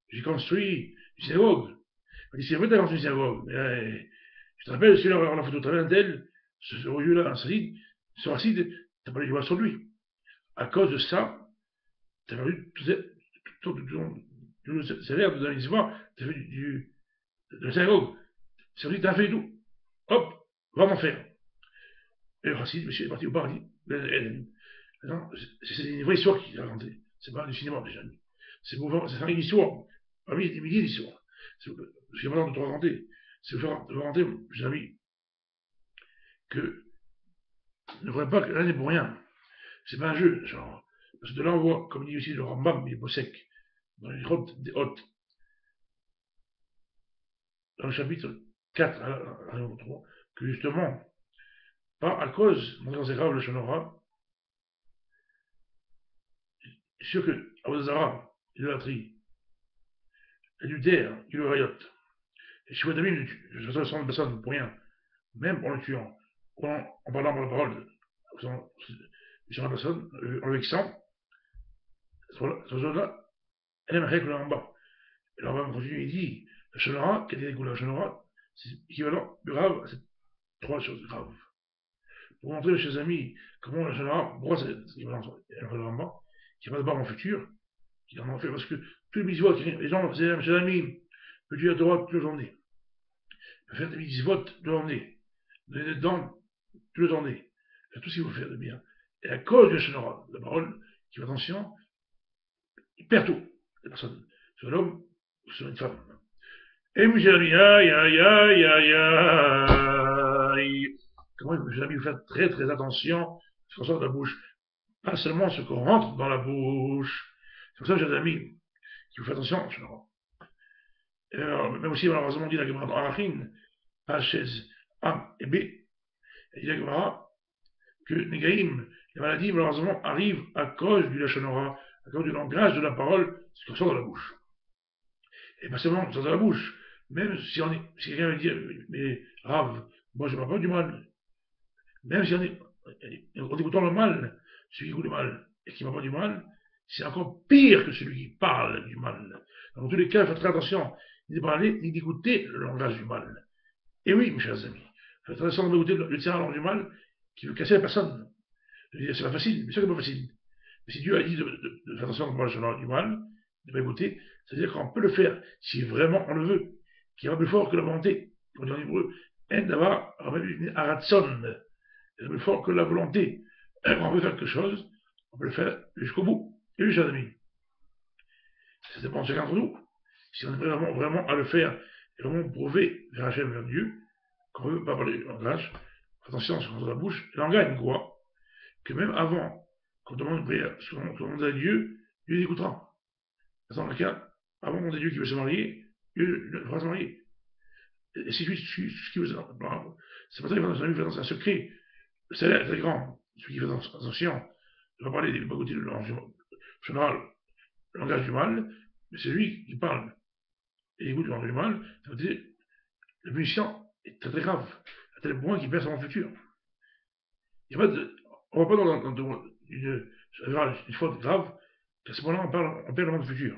S1: J'ai construit une synagogue. Il dit, c'est vrai, t'as construit une synagogue. Mais, je te rappelle, si la photo, t'avais un tel, ce religieux-là, ce racide, t'as pas les joies sur lui. À cause de ça, t'as perdu tout le salaire de la mitzvah, t'as fait de la synagogue. C'est vrai, t'as fait tout. Hop, va m'en faire. Et le racide, monsieur, est parti au paradis. C'est une vraie histoire qu'il a racontée. C'est pas du cinéma, déjà. C'est une histoire. Parmi des milliers d'histoires. Je n'ai pas le temps de te raconter. C'est de vous raconter, mes amis, que ne voyez pas que rien n'est pour rien. C'est pas un jeu, genre. Parce que de là, on voit, comme dit aussi le Rambam, il est sec, dans les grottes des Hautes, dans le chapitre 4, que justement, pas à cause, dans c'est grave le Shonora, c'est sûr que Avodazara, l'idolâtrie, l'adultère, il le rayote. Et si vous avez je faisais 100 personnes pour rien, même en le tuant, ou en parlant par la parole, sur la personne, en le vexant, cette chose-là, elle aimerait que le en bas. Et alors, on va continuer, il dit, la Shonara, quelle est la Shonara, c'est équivalent de grave à ces trois choses graves. Pour montrer, chers amis, comment la Shonara, pourquoi c'est équivalent en bas, qui va d'abord mon futur, qui en fait, parce que tous les bisous, les gens, chers amis, peux-tu dire Torah toute la journée, faire des mitzvot toute la journée, donner des dents toute la journée, faire tout ce qu'il faut faire de bien. Et à cause de la Shonara, la parole, qui fait attention, il perd tout. La personne, soit l'homme ou soit une femme. Et mes amis, aïe, aïe, aïe, aïe, aïe. Comment mes amis, faire très très attention ce qu'on sort de la bouche. Pas seulement ce qu'on rentre dans la bouche. C'est pour ça, mes amis, qu'il faut faire attention. Même aussi, malheureusement, dit la Gemara dans Arachin, page 16, A et B, il dit la Gemara que Negaïm, les maladies, malheureusement, arrivent à cause du Lachonora, à cause du langage de la parole, ce qu'on sort de la bouche. Et pas seulement sort de la bouche, même si quelqu'un veut dire, mais Rav, moi je ne parle pas du mal, même si en écoutant le mal, celui qui écoute le mal et qui ne parle pas du mal, c'est encore pire que celui qui parle du mal. Dans tous les cas, il faut très attention, ni de parler, ni d'écouter le langage du mal. Et oui, mes chers amis, faites attention d'écouter le tirage du mal qui veut casser la personne. C'est pas facile, mais c'est pas facile. Mais si Dieu a dit de faire attention au langage du mal, de ne pas écouter, c'est-à-dire qu'on peut le faire si vraiment on le veut, qui est plus fort que la volonté. Pour dire en hébreu, en davar aratson, c'est plus fort que la volonté. On veut faire quelque chose, on peut le faire jusqu'au bout. Et oui, chers amis, ça dépend de chacun d'entre nous. si on est vraiment à le faire, et vraiment prouver vers Hachem, vers Dieu, qu'on ne veut pas parler le langage, attention, c'est contre la bouche, le langage quoi, que même avant qu'on demande une prière, ce qu'on demande à Dieu, Dieu écoutera. Dans le cas, avant qu'on ait Dieu qui veut se marier, Dieu ne va se marier. Et si lui, qui veut se marier, c'est pas ça qu'il va dans un secret. Le salaire est très grand. Celui qui fait attention, il va parler, il va pas goûter le langage du mal, mais c'est lui qui parle. Et il goûte le langage du mal, ça veut dire le musicien est très très grave, à tel point qu'il perd son futur. Il y a pas de, on va pas dans une faute grave, qu'à ce moment-là, on perd le monde futur.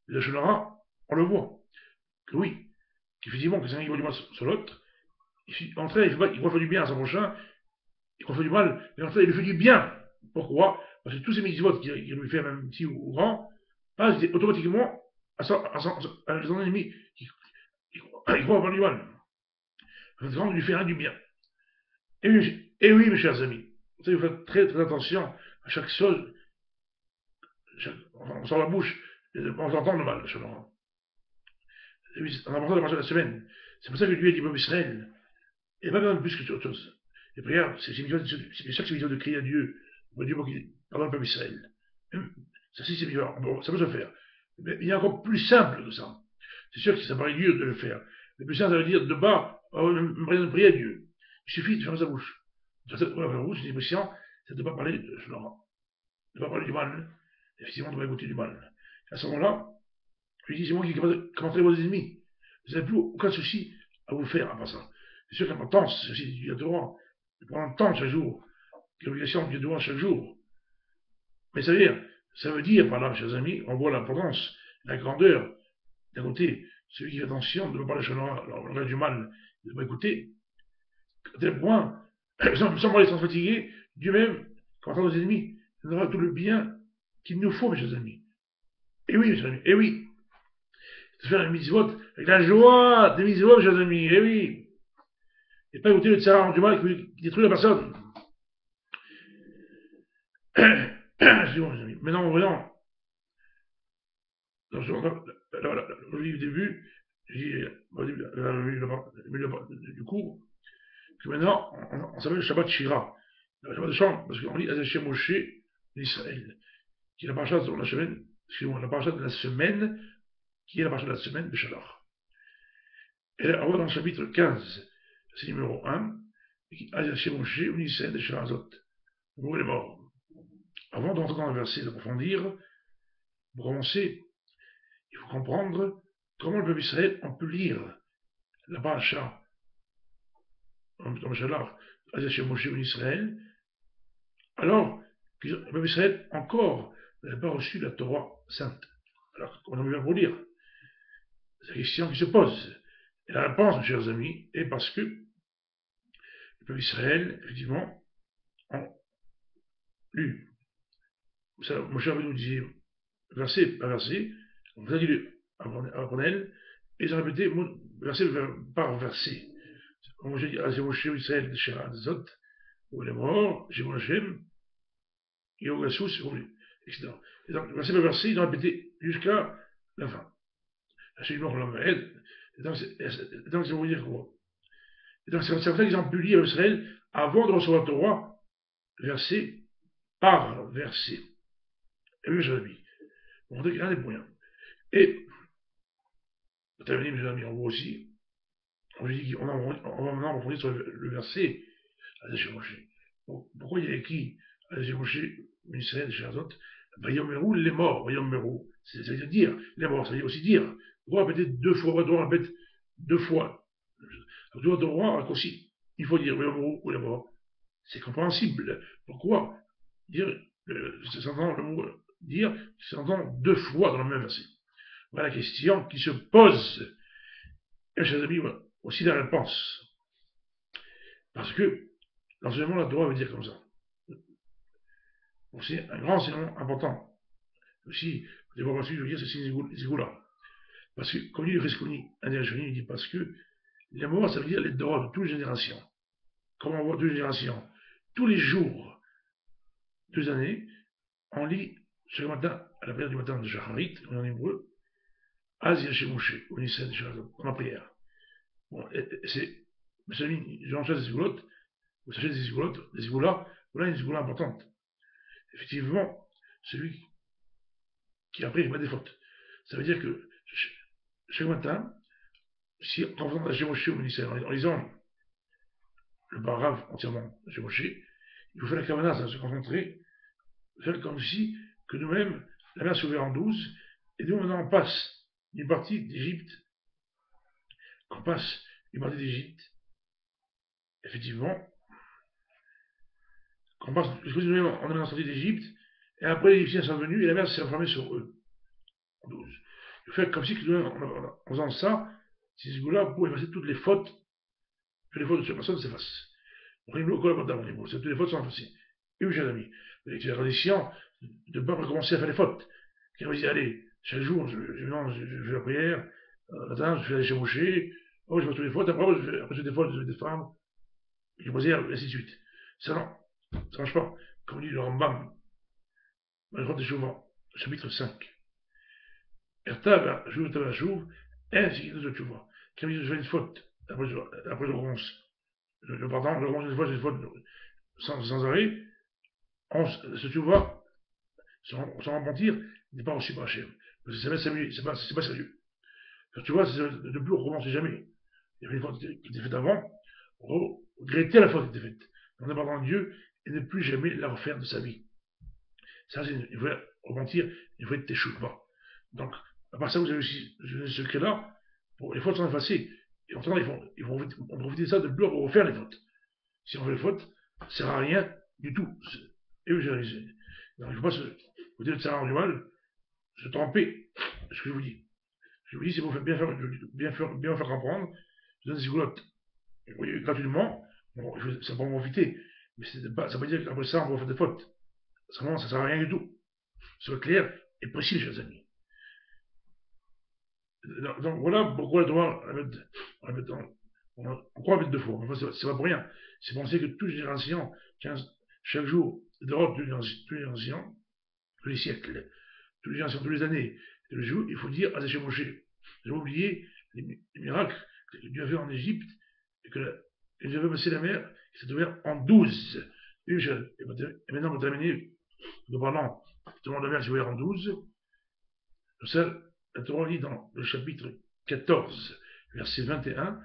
S1: Le Shonara, on le voit, que oui, qu'effectivement, que c'est un qui voit du mal sur l'autre, en train, il croit faire du bien à son prochain, il croit faire du mal, mais en fait, il lui fait du bien. Pourquoi? Parce que tous ces mitzvot qu'il lui fait, même petit ou grand, passent automatiquement à son ennemi, il croit faire du mal. Il lui fait rien du bien. Et oui, mes chers amis, vous faites très très attention à chaque chose, on sort la bouche, on entend le mal, je Laurent. C'est important de marcher la semaine. C'est pour ça que Dieu a dit Bob Israël. Il n'y a pas besoin de plus que autre chose. Les prières, c'est chaque civilisation de crier à Dieu, Dieu pour qu'il pardonne le peuple Israël. Ça, c'est bien. Bon, ça peut se faire. Mais il y a encore plus simple que ça. C'est sûr que ça paraît dur de le faire. Le plus simple, ça veut dire de bas, me prier à Dieu. Il suffit de fermer sa bouche. De fermer sa bouche, c'est négociant, c'est de ne pas parler de Laurent. De ne pas parler du mal. Effectivement, de ne pas écouter du mal. À ce moment-là, je lui dis, c'est moi qui commenterai vos ennemis. Vous n'avez plus aucun souci à vous faire à part ça. C'est sûr qu'il y a l'importance, c'est aussi du Torah, de prendre le temps chaque jour, l'obligation du Torah chaque jour. Mais ça veut dire par là, chers amis, on voit l'importance, la grandeur, d'un côté, celui qui fait attention de ne pas parler le du mal, de ne pas écouter, à tel point, sans parler sans fatiguer, Dieu même, quand on entend nos ennemis, nous donnera tout le bien qu'il nous faut, mes chers amis. Et oui, mes chers amis, et oui. De faire un mitzvot avec la joie des mitzvot, mes chers amis, et oui. Et pas écouter le tsar du mal qui détruit la personne. Excusez-moi, mes amis. Maintenant, voyons, au début, du cours, que maintenant, on s'appelle le Shabbat Shira. Le Shabbat de chant, parce qu'on lit Azachim Moshe d'Israël, qui est la paracha de la semaine, excusez-moi, la paracha de la semaine, qui est la paracha de la semaine de Shalach. Et là, on va dans le chapitre 15, c'est numéro 1, Azachim Moshe d'Israël de Shalazot. Pour les morts. Avant d'entrer dans le verset, d'approfondir, pour commencer, il faut comprendre comment le peuple Israël, on peut lire la paracha dans le Shalach, Azachim Moshe d'Israël, alors que le peuple Israël encore n'avait pas reçu la Torah sainte. Alors qu'on a bien pour lire. C'est la question qui se pose. Et la réponse, mes chers amis, est parce que le peuple Israël, effectivement, ont lu. Moshe nous disait, verset par verset, on vous a dit apprenez, et ils ont répété verset par verset. Comme j'ai dit, Moshe Israël de Sherazot, où il est mort, j'ai mon Hachem, et au Gassous, etc. Et donc, verset par verset, ils ont répété jusqu'à la fin. Hachem mort l'homme aide, et donc, ça veut dire quoi? Et donc, c'est comme ça qu'ils ont pu lire Israël avant de recevoir le Torah, verset par verset. Et oui, mes amis, on dit qu'il y a des moyens. Et, pour terminer, mes amis, on voit aussi, on va maintenant approfondir sur le verset Azachim Moshe. Pourquoi il y a écrit Azachim Moshe, Israël, Sherazot, Vayom Merou, les morts, Vayom Merou, ça veut dire les morts, ça veut dire aussi dire, on doit répéter deux fois, on doit répéter deux fois. On doit raccourci, il faut dire Vayom Merou ou les morts. C'est compréhensible. Pourquoi dire, s'entend le mot dire, s'entend deux fois dans le même verset. Voilà la question qui se pose. Et chers amis, voilà, aussi la réponse. Parce que l'enseignement de la Torah veut dire comme ça. C'est un grand enseignement important. Aussi, vous devez voir je veux dire, c'est Zigula. Parce que, comme dit le Fresconi, il dit parce que les morts, ça veut dire les droits de toutes les générations. Comme on voit toutes les générations, tous les jours, 2 années, on lit chaque matin, à la prière du matin de Shacharit, en hébreu, Az Yashem Moshe, au Nissen, dans la prière. Bon, c'est, mes amis, j'enchaîne des zigoulottes, vous sachez des zigoulottes, des zigoulas, voilà une zigoula importante. Effectivement, celui qui après il pas des fautes. Ça veut dire que chaque matin, si en faisant la Moshe au ministère, en lisant le paragraphe entièrement de Moshe, il faut faire la kavana, ça va se concentrer, faire comme si que nous-mêmes, la mer s'ouvre en 12, et nous maintenant on passe une partie d'Égypte, qu'on passe une partie d'Égypte, effectivement, qu'on passe, parce que nous-mêmes on est dans la sortie d'Égypte, et après les Égyptiens sont venus et la mer s'est renfermée sur eux, en 12. Il faut faire comme si que nous-mêmes, en faisant ça, ces Hezbollah pour effacer toutes les fautes, que les fautes de cette personne s'effacent. On est au collaborateur au niveau, toutes les fautes sont effacées. Et oui, chers amis, avec la tradition de ne pas recommencer à faire les fautes. Qui va dire, allez, chaque jour, je fais la prière, matin, je fais la chémouchée, oh, je fais toutes les fautes, après, je fais des fautes, je fais des femmes, je me et ainsi de suite. Ça, non, ça marche pas. Comme dit le Rambam, dans le Rote des Chouvans, chapitre 5. Ertaba, Jouv, Taba, Jouv, ainsi qu'il nous Chouvans. Quand je fais une faute, après je recommence. Je recommence une fois, sans arrêt, ce Chouvah, sans repentir, n'est pas reçu par Hachem. Parce que ça va s'amuser, c'est pas sérieux. Tu vois, c'est de ne plus recommencer jamais. Il y avait une faute qui était faite avant, regretter la faute qui était faite. En abandonnant Dieu et ne plus jamais la refaire de sa vie. Ça, il faut repentir, il faut être teshuva. Donc, à part ça, vous avez aussi ce secret-là, les fautes sont effacées. Et en temps, ils vont profiter de ça de ne plus refaire les fautes. Si on fait les fautes, ça ne sert à rien du tout. Et oui, j'ai réalisé. Donc, il ne faut pas se dire que ça rend du mal, se tromper, ce que je vous dis. Je vous dis, si vous faites bien faire comprendre, je donne des goulottes. Oui, gratuitement, bon, ça peut en profiter. Mais ça ne veut pas dire qu'après ça, on va faire des fautes. Ça ne sert à rien du tout. Soyez clair et précis, chers amis. Donc voilà pourquoi la Torah, on croit mettre deux fois. Enfin, c'est pas pour rien. C'est penser que toutes les générations, chaque jour, d'Europe, tous les anciens, tous les siècles, tous les générations, tous les années, tous les jours, il faut dire Azéché Moshe. J'ai oublié les miracles que Dieu a fait en Égypte et que Dieu avait passé la mer qui s'est ouverte en 12. Et maintenant, pour terminer, nous parlons de la mer qui s'est ouverte en 12. Ça, la Torah dit dans le chapitre 14, verset 21,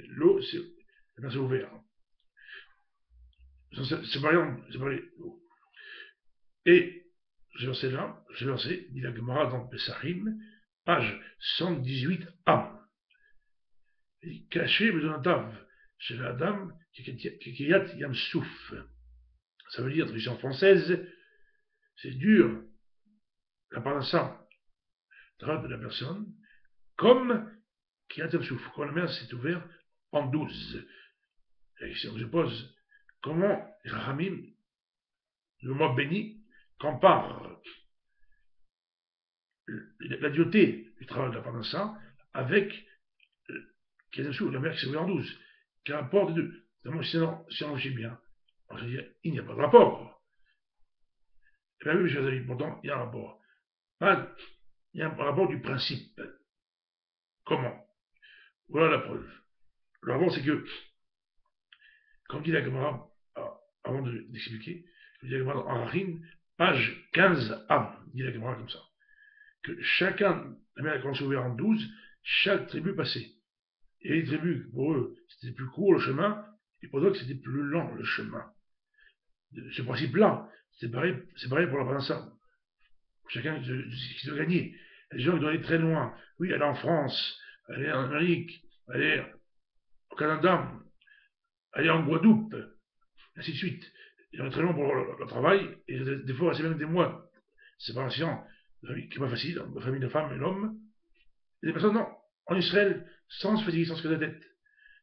S1: l'eau s'est ouverte. C'est pareil. Et ce verset, dit la Gemara dans Pesachim, page 118a. Caché Bezonatav, chez la dame qui Kiyat Yamsouf. Ça veut dire, traduction française, c'est dur, la parnassa de la personne, comme Kiyat Yamsouf, quand la mer s'est ouverte en 12. Et si on se pose, comment les Rahamim, le mois béni, compare la dureté du travail de la parnassa avec la mer qui s'est ouverte en 12. Quel rapport des deux? Notamment, si on réfléchit bien, on se dit, il n'y a pas de rapport. Eh bien oui, chers amis, pourtant, il y a un rapport. Il y a un rapport du principe. Comment? Voilà la preuve. Le rapport, c'est que, comme dit la Gemara, avant d'expliquer, dit la Gemara en Rachin, page 15a, dit la Gemara comme ça, que chacun, la mer quand s'est ouverte en 12, chaque tribu passait. Et les tribus, pour eux, c'était plus court le chemin, et pour d'autres, c'était plus lent le chemin. Ce principe-là, c'est pareil pour la Prince. Chacun qui doit gagner. Les gens qui doivent aller très loin. Oui, aller en France, aller en Amérique, aller au Canada, aller en Guadeloupe, ainsi de suite. Ils vont très loin pour leur travail, et des fois, c'est même des mois. Séparation, qui n'est pas facile, la famille, la femme et l'homme. Et des personnes, non, en Israël, sans se fatiguer, sans se casser la tête.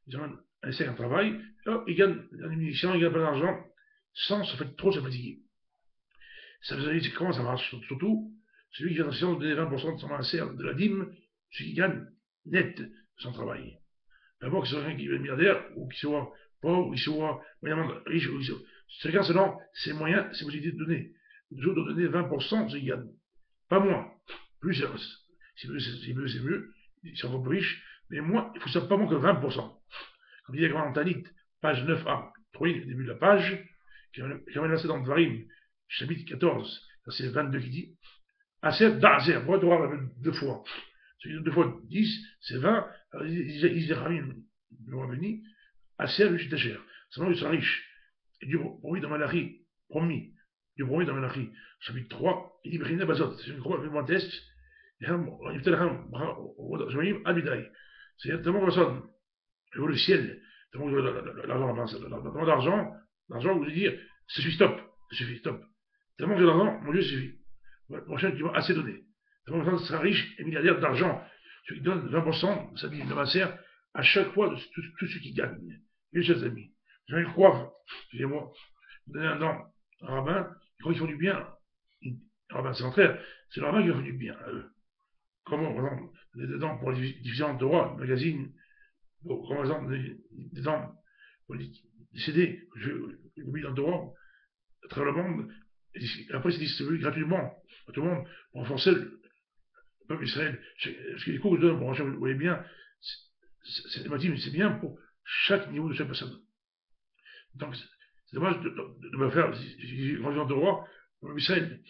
S1: Ils ont un travail, ils gagnent une munition, ils gagnent pas d'argent, sans trop se fatiguer. Ça veut dire comment ça marche? Surtout, celui qui fait attention de donner 20% de son insert de la dîme, celui qui gagne net de son travail. D'abord, qu'il soit quelqu'un qui est milliardaire, ou qu'il soit pauvre, ou qu'il soit moyennement riche, ou qu'il soit. Chacun selon ses moyens, ses possibilités de donner. Toujours de donner 20% de ce qu'il gagne. pas moins. Plus c'est mieux, c'est mieux, c'est encore plus riche, mais moins, il faut savoir pas moins que 20%. Comme dit la grande Tanit, page 9a, trouvez le début de la page, qui est lancé dans Dvarim, chapitre 14, c'est 22 qui dit Aser d'Azer, pourquoi tu auras deux fois celui de 2 fois 10, c'est 20, alors ils ramènent le roi béni, Aser, lui, c'est cher. Seulement, il sera riche. Et Dieu promis dans Malachi, promis, Dieu promis dans Malachi, chapitre 3, il dit Brina Bazot, c'est une croix gigantesque, c'est tellement personne, je vois le ciel, tellement l'argent, l'argent, vous voulez dire, ça suffit, stop, ça suffit, stop. Tellement que l'argent, mon Dieu, ça suffit. Le prochain qui va assez donner. Tellement que sera riche et milliardaire d'argent. Celui qui donne 20%, ça dit de ma serre, à chaque fois de tout ce qui gagne. Mes chers amis, j'en ai une croix, excusez-moi, vous donnez un dent, un rabbin, ils croient qu'ils font du bien. Un rabbin, c'est contraire, c'est le rabbin qui leur fait du bien à eux. Comment, par exemple, des dents pour les diffusions de roi, magazine, comme par exemple des dents pour les CD, je mis dans le roi, à travers le monde, et après c'est distribué gratuitement à tout le monde pour renforcer le peuple d'Israël. Ce que les cours que je donne pour vous voyez bien, c'est bien pour chaque niveau de chaque personne. Donc c'est dommage de me faire, quand de roi, pour le peuple d'Israël.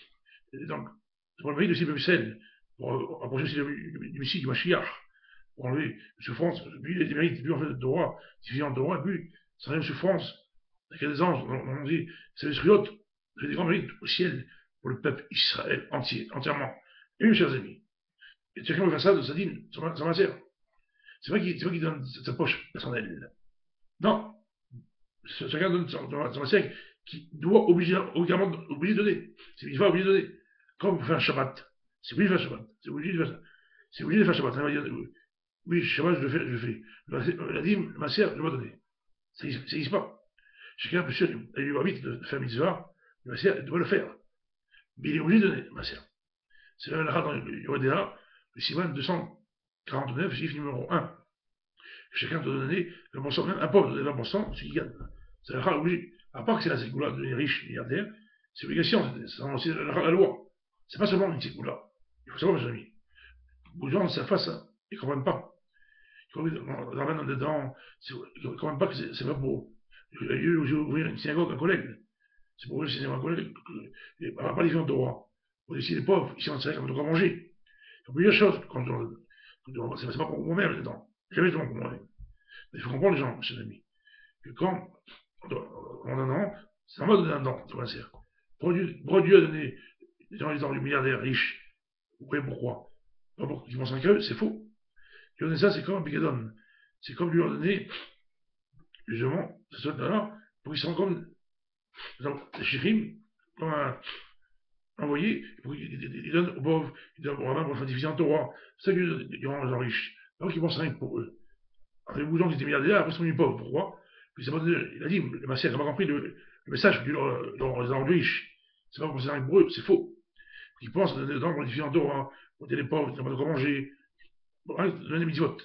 S1: Donc, pour le mérite aussi le peuple d'Israël, pour approcher aussi du Messie, du Mashiach, pour enlever la souffrance, puis les mérites, puis en fait de roi, différents de roi, et puis ça enlève la souffrance. Il y a des anges, on dit, c'est les Sriot, j'ai des grands mérites au ciel pour le peuple Israël entier, entièrement. Et mes chers amis, et chacun veut faire ça de sa dîme, sa matière. C'est vrai qu'il donne sa poche personnelle. Non, chacun donne sa matière qui doit obligatoirement de donner. C'est il va obligé de donner. Comme vous faites un Shabbat, c'est obligé de faire un Shabbat. C'est obligé de faire ça. C'est obligé de faire un Shabbat. Ça va dire, oui, Shabbat, je le fais. La dîme, ma sœur, je dois donner. Ça n'existe pas. Chacun peut sûr, il lui invite de faire mitzvah, ma sœur, elle doit le faire. Mais il est obligé de donner, ma sœur. C'est la dans le Yoredea, le Sivan 249, chiffre numéro 1. Chacun doit donner 20%, même un pauvre donner 20%, ce qui gagne. C'est la obligé. À part que c'est la ségoula de riches milliardaires, c'est obligation, c'est la loi. C'est pas seulement une ségoula. Il faut savoir, mes amis. Beaucoup de gens savent pas ça, ils ne comprennent pas. Ils ramènent dedans, ils ne comprennent pas que c'est pas pour eux. J'ai ouvert une synagogue, un collègue. C'est pour ouvrir une synagogue, un collègue. On n'a pas les gens de droit. Pour laisser les pauvres, ici en Syrie, on doit manger. Il y a plusieurs choses. C'est pas pour moi-même dedans. Jamais je pour moi-même. Mais il faut comprendre les gens, chers amis. Que quand on a un an, c'est normal de donner un don, tu vois, c'est. Pourquoi Dieu a donné les gens du milliardaire riches? Pourquoi? Pas pour qu'ils pensent qu'eux, c'est faux. Dieu a donné ça, c'est comme un Pigadon. C'est comme lui a donné, justement, ce soldat-là, pour qu'ils se rendent compte, les chirim, comme un envoyé, pour qu'ils donnent aux pauvres, ils donnent aux rabbins pour faire division de roi. C'est ça que Dieu rend les gens riches. Alors qu'ils pensent rien que pour eux. Alors, il y a beaucoup de gens qui étaient milliardaires, après ils sont devenus pauvres. Pourquoi? Puis il a dit, le Massier n'a pas compris le message que Dieu leur a rendu riches. C'est pas pour ça rien que pour eux, c'est faux. Ils pensent dedans pour les division de roi, pour aider les pauvres, ils n'ont pas de quoi manger. Donner des mitzvot.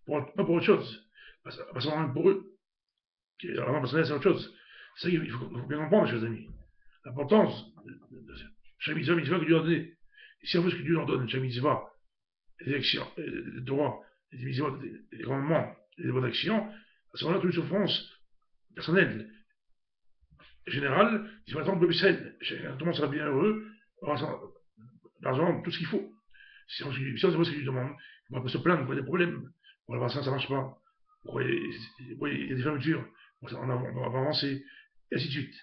S1: Pas pour autre chose. Pas seulement pour eux. L'argent personnel, c'est autre chose. C'est ça qu'il faut bien comprendre, chers amis. L'importance de chaque mitzvah que Dieu a donné. Et si on veut ce que Dieu leur donne, chaque mitzvah, les actions, les droits, les mitzvot, les commandements, les bonnes actions, à ce moment-là, toute souffrance personnelle, générale, il va attendre le Israël. Tout le monde sera bien heureux, aura l'argent, tout ce qu'il faut. Si on sait pas ce qu'il lui demande, on va pas se plaindre, il y a des problèmes. Pour le vaccin, ça marche pas. Pourquoi il y a des fermetures, on va avancer, et ainsi de suite.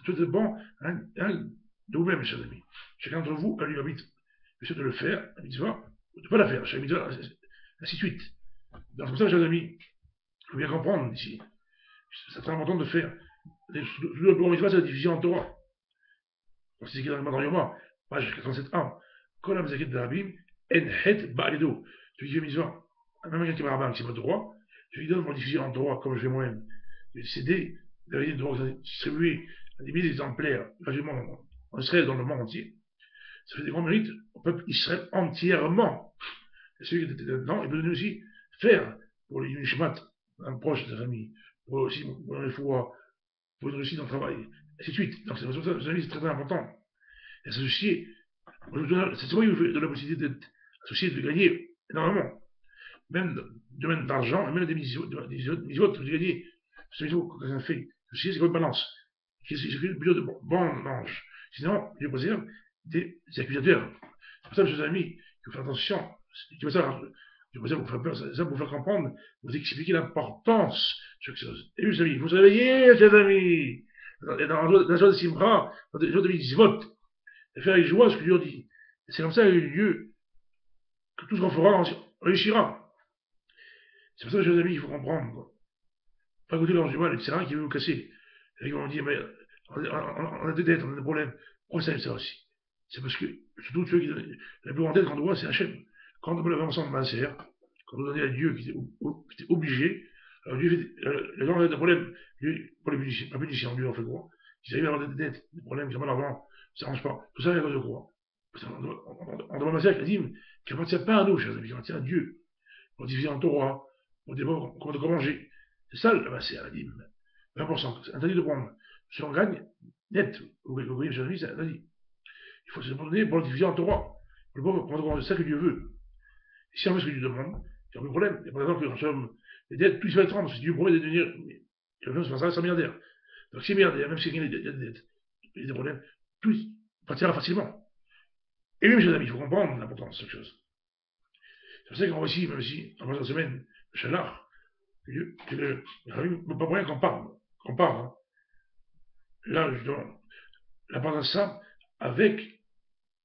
S1: Tout dépend de vous-même, mes chers amis. Chacun d'entre vous a lui habite, bien de le faire, la mitzvah, ou de ne pas la faire, chaque mitzvah, ainsi de suite. Donc, c'est pour ça, chers amis, il faut bien comprendre ici. C'est très important de faire. Le plus grand mitzvah, c'est la division en Torah. C'est écrit dans le Madran Yoma, page 87a. Kol ha-mezaket berabim, en het ba'aledo. Celui qui fait mitzvah, même quelqu'un qui est rabbin, qui n'est pas droit, je lui donne pour diffuser en droit, comme je fais moi-même, des CD, des vérités de droit distribués à des milliers d'exemplaires, gratuitement en Israël, dans le monde entier. Ça fait des grands mérites au peuple Israël entièrement. Et celui qui était dedans, il peut donner aussi faire pour les Nishmat, un proche de sa famille, pour aussi pour les fois, pour une réussite dans le travail, et ainsi de suite. Donc c'est pour ça que c'est très important. Et s'associer C'est vrai qu'il vous de la possibilité d'être associé, de gagner énormément. Même dans le domaine d'argent, et même des misotes, vous gagnez. C'est ce que ça fait. C'est comme une balance. C'est plutôt de bons anges. Sinon, il y a des accusateurs. C'est pour ça, mes amis, il faut faire attention. C'est pour ça, vous faire peur, ça vous faire comprendre, vous expliquer l'importance de chaque chose. Et mes amis, vous vous réveillez, chers amis. Dans la joie de Simra, dans la joie de Mitzvot, et faire avec joie ce que Dieu dit. C'est comme ça que Dieu, que tout ce qu'on fera réussira. C'est pour ça, chers amis, il faut comprendre. Pas écouter l'ange du mal, etc., qui veut nous casser. Et ils vont dire, mais on a des dettes, on a des problèmes. Pourquoi ça, ça aussi? C'est parce que, surtout ceux qui donnent la plus grande dette qu'on doit, c'est Hachem. Quand on lève ensemble Maaser, quand on donnait à Dieu qui était obligé, alors Dieu fait, les gens ont des problèmes, Dieu, pour les punitions, la punition, Dieu en fait quoi? Ils arrivent à avoir des dettes, des problèmes, ils ont mal d'argent, ça ne marche pas. Tout ça, c'est à cause de quoi? On demande Maaser qui dit, qui appartient pas à nous, chers amis, qui appartient à Dieu, pour diviser en Torah, pour des pauvres, comment de manger. C'est ça le Maaser, la dîme. 20%, c'est interdit de prendre. Si on gagne, net, vous voyez, chers amis, c'est interdit. Il faut se donner pour le diviser en Torah. Le pauvre, comment c'est ça que Dieu veut. Et si on fait ce que Dieu demande, il n'y a pas de problème. Il y a par exemple que nous sommes les dettes, plus il va être rendre, si Dieu promet de devenir, il va faire ça milliardaire. Donc si milliardaire, même s'il y a des dettes, il y a des problèmes, tout partira facilement. Et même, chers amis, il faut comprendre l'importance de cette chose. C'est pour ça qu'on voit ici, même si, en la semaine, le Chalar, que le Rabbi ne peut pas moyen qu'on parle, hein. Là, justement, la part de ça, avec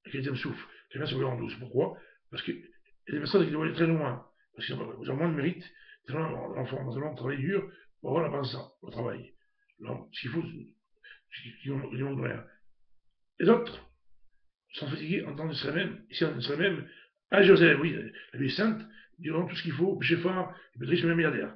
S1: le 15e souffle, qui vient sur le 12. Pourquoi? Parce que il y a des personnes qui doivent aller très loin, parce qu'ils ont moins de mérite, l'enfant, dans un long travail dur, pour avoir la base de ça, au travail. Alors, ce qu'il faut, ils n'ont rien. Les autres sont fatigués en temps de Israël, ici en Israël, à Jérusalem, oui, la vie est sainte, ils diront tout ce qu'il faut, péché fort, il peut être riche, même milliardaire.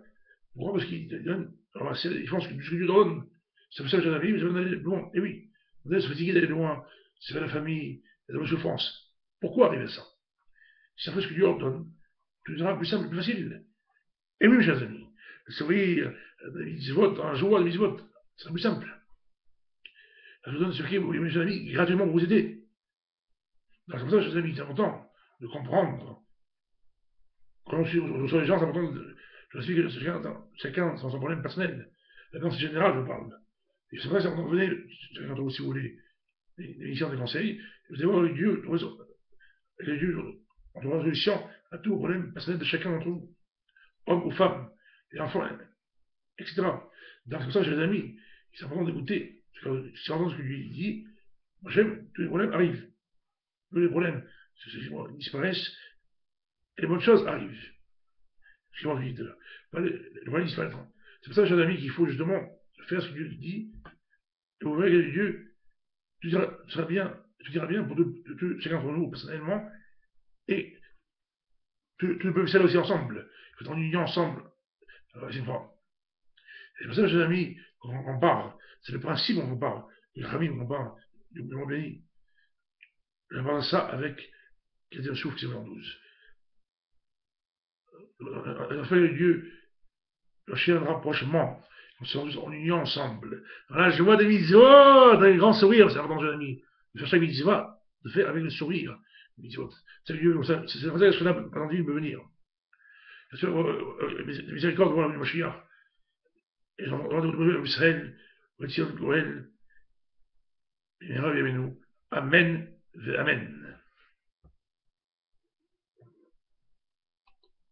S1: Pourquoi? Parce qu'ils donnent, ils font ce que Dieu donne. C'est pour ça que j'ai envie, mais ça va aller loin. Et oui, on est fatigué d'aller loin, c'est vers la famille, il y a de la souffrance. Pourquoi arriver à ça? Si ça fait ce que Dieu ordonne, tout sera plus simple, plus facile. Et oui, mes chers amis, si vous voyez, mitzvot, en joie de mitzvot, c'est plus simple. Je vous donne ce qui est, mes chers amis, gratuitement pour vous aider. Donc, c'est pour ça, chers amis, c'est important de comprendre. Quand on reçoit les gens, c'est important de. Je suis que chacun sans son problème personnel. Maintenant, c'est général, je parle. Et c'est vrai, quand vous venez, chacun d'entre vous, si vous voulez, des missions, des conseils, vous allez voir Dieu, on trouve une solution à tous les problèmes personnels de chacun d'entre vous, hommes ou femmes, et enfants, etc. Donc c'est pour ça, chers amis, c'est important d'écouter. Si on entend ce que lui dit, moi j'aime, tous les problèmes arrivent. Tous les problèmes disparaissent, et les bonnes choses arrivent. Ce qu'on dit là. Le problème disparaît. C'est pour ça, chers amis, qu'il faut justement faire ce que Dieu dit, et vous verrez que Dieu, tout sera bien, tout ira bien pour chacun d'entre nous, personnellement, et tout le peuple aussi ensemble. Il faut être en union ensemble. C'est une fois. Et c'est pour ça, chers amis, quand on parle, c'est le principe dont on parle, le Rabbi dont on parle, du monde béni. Je parle de ça avec Quatrième souffle, c'est en 12. La fin de Dieu, le chien de rapprochement, on se rend en union ensemble. Voilà, je vois des mitzvot, un grand sourire, c'est important, chers amis. De faire chaque mitzvot, de faire avec le sourire. C'est Dieu, c'est pour ça que cela, pendant Dieu, peut venir. Bien sûr, miséricorde, voilà, le Mashiach. Et j'en ai Israël, Rétien de Goël, et Rabbi Amen, Amen.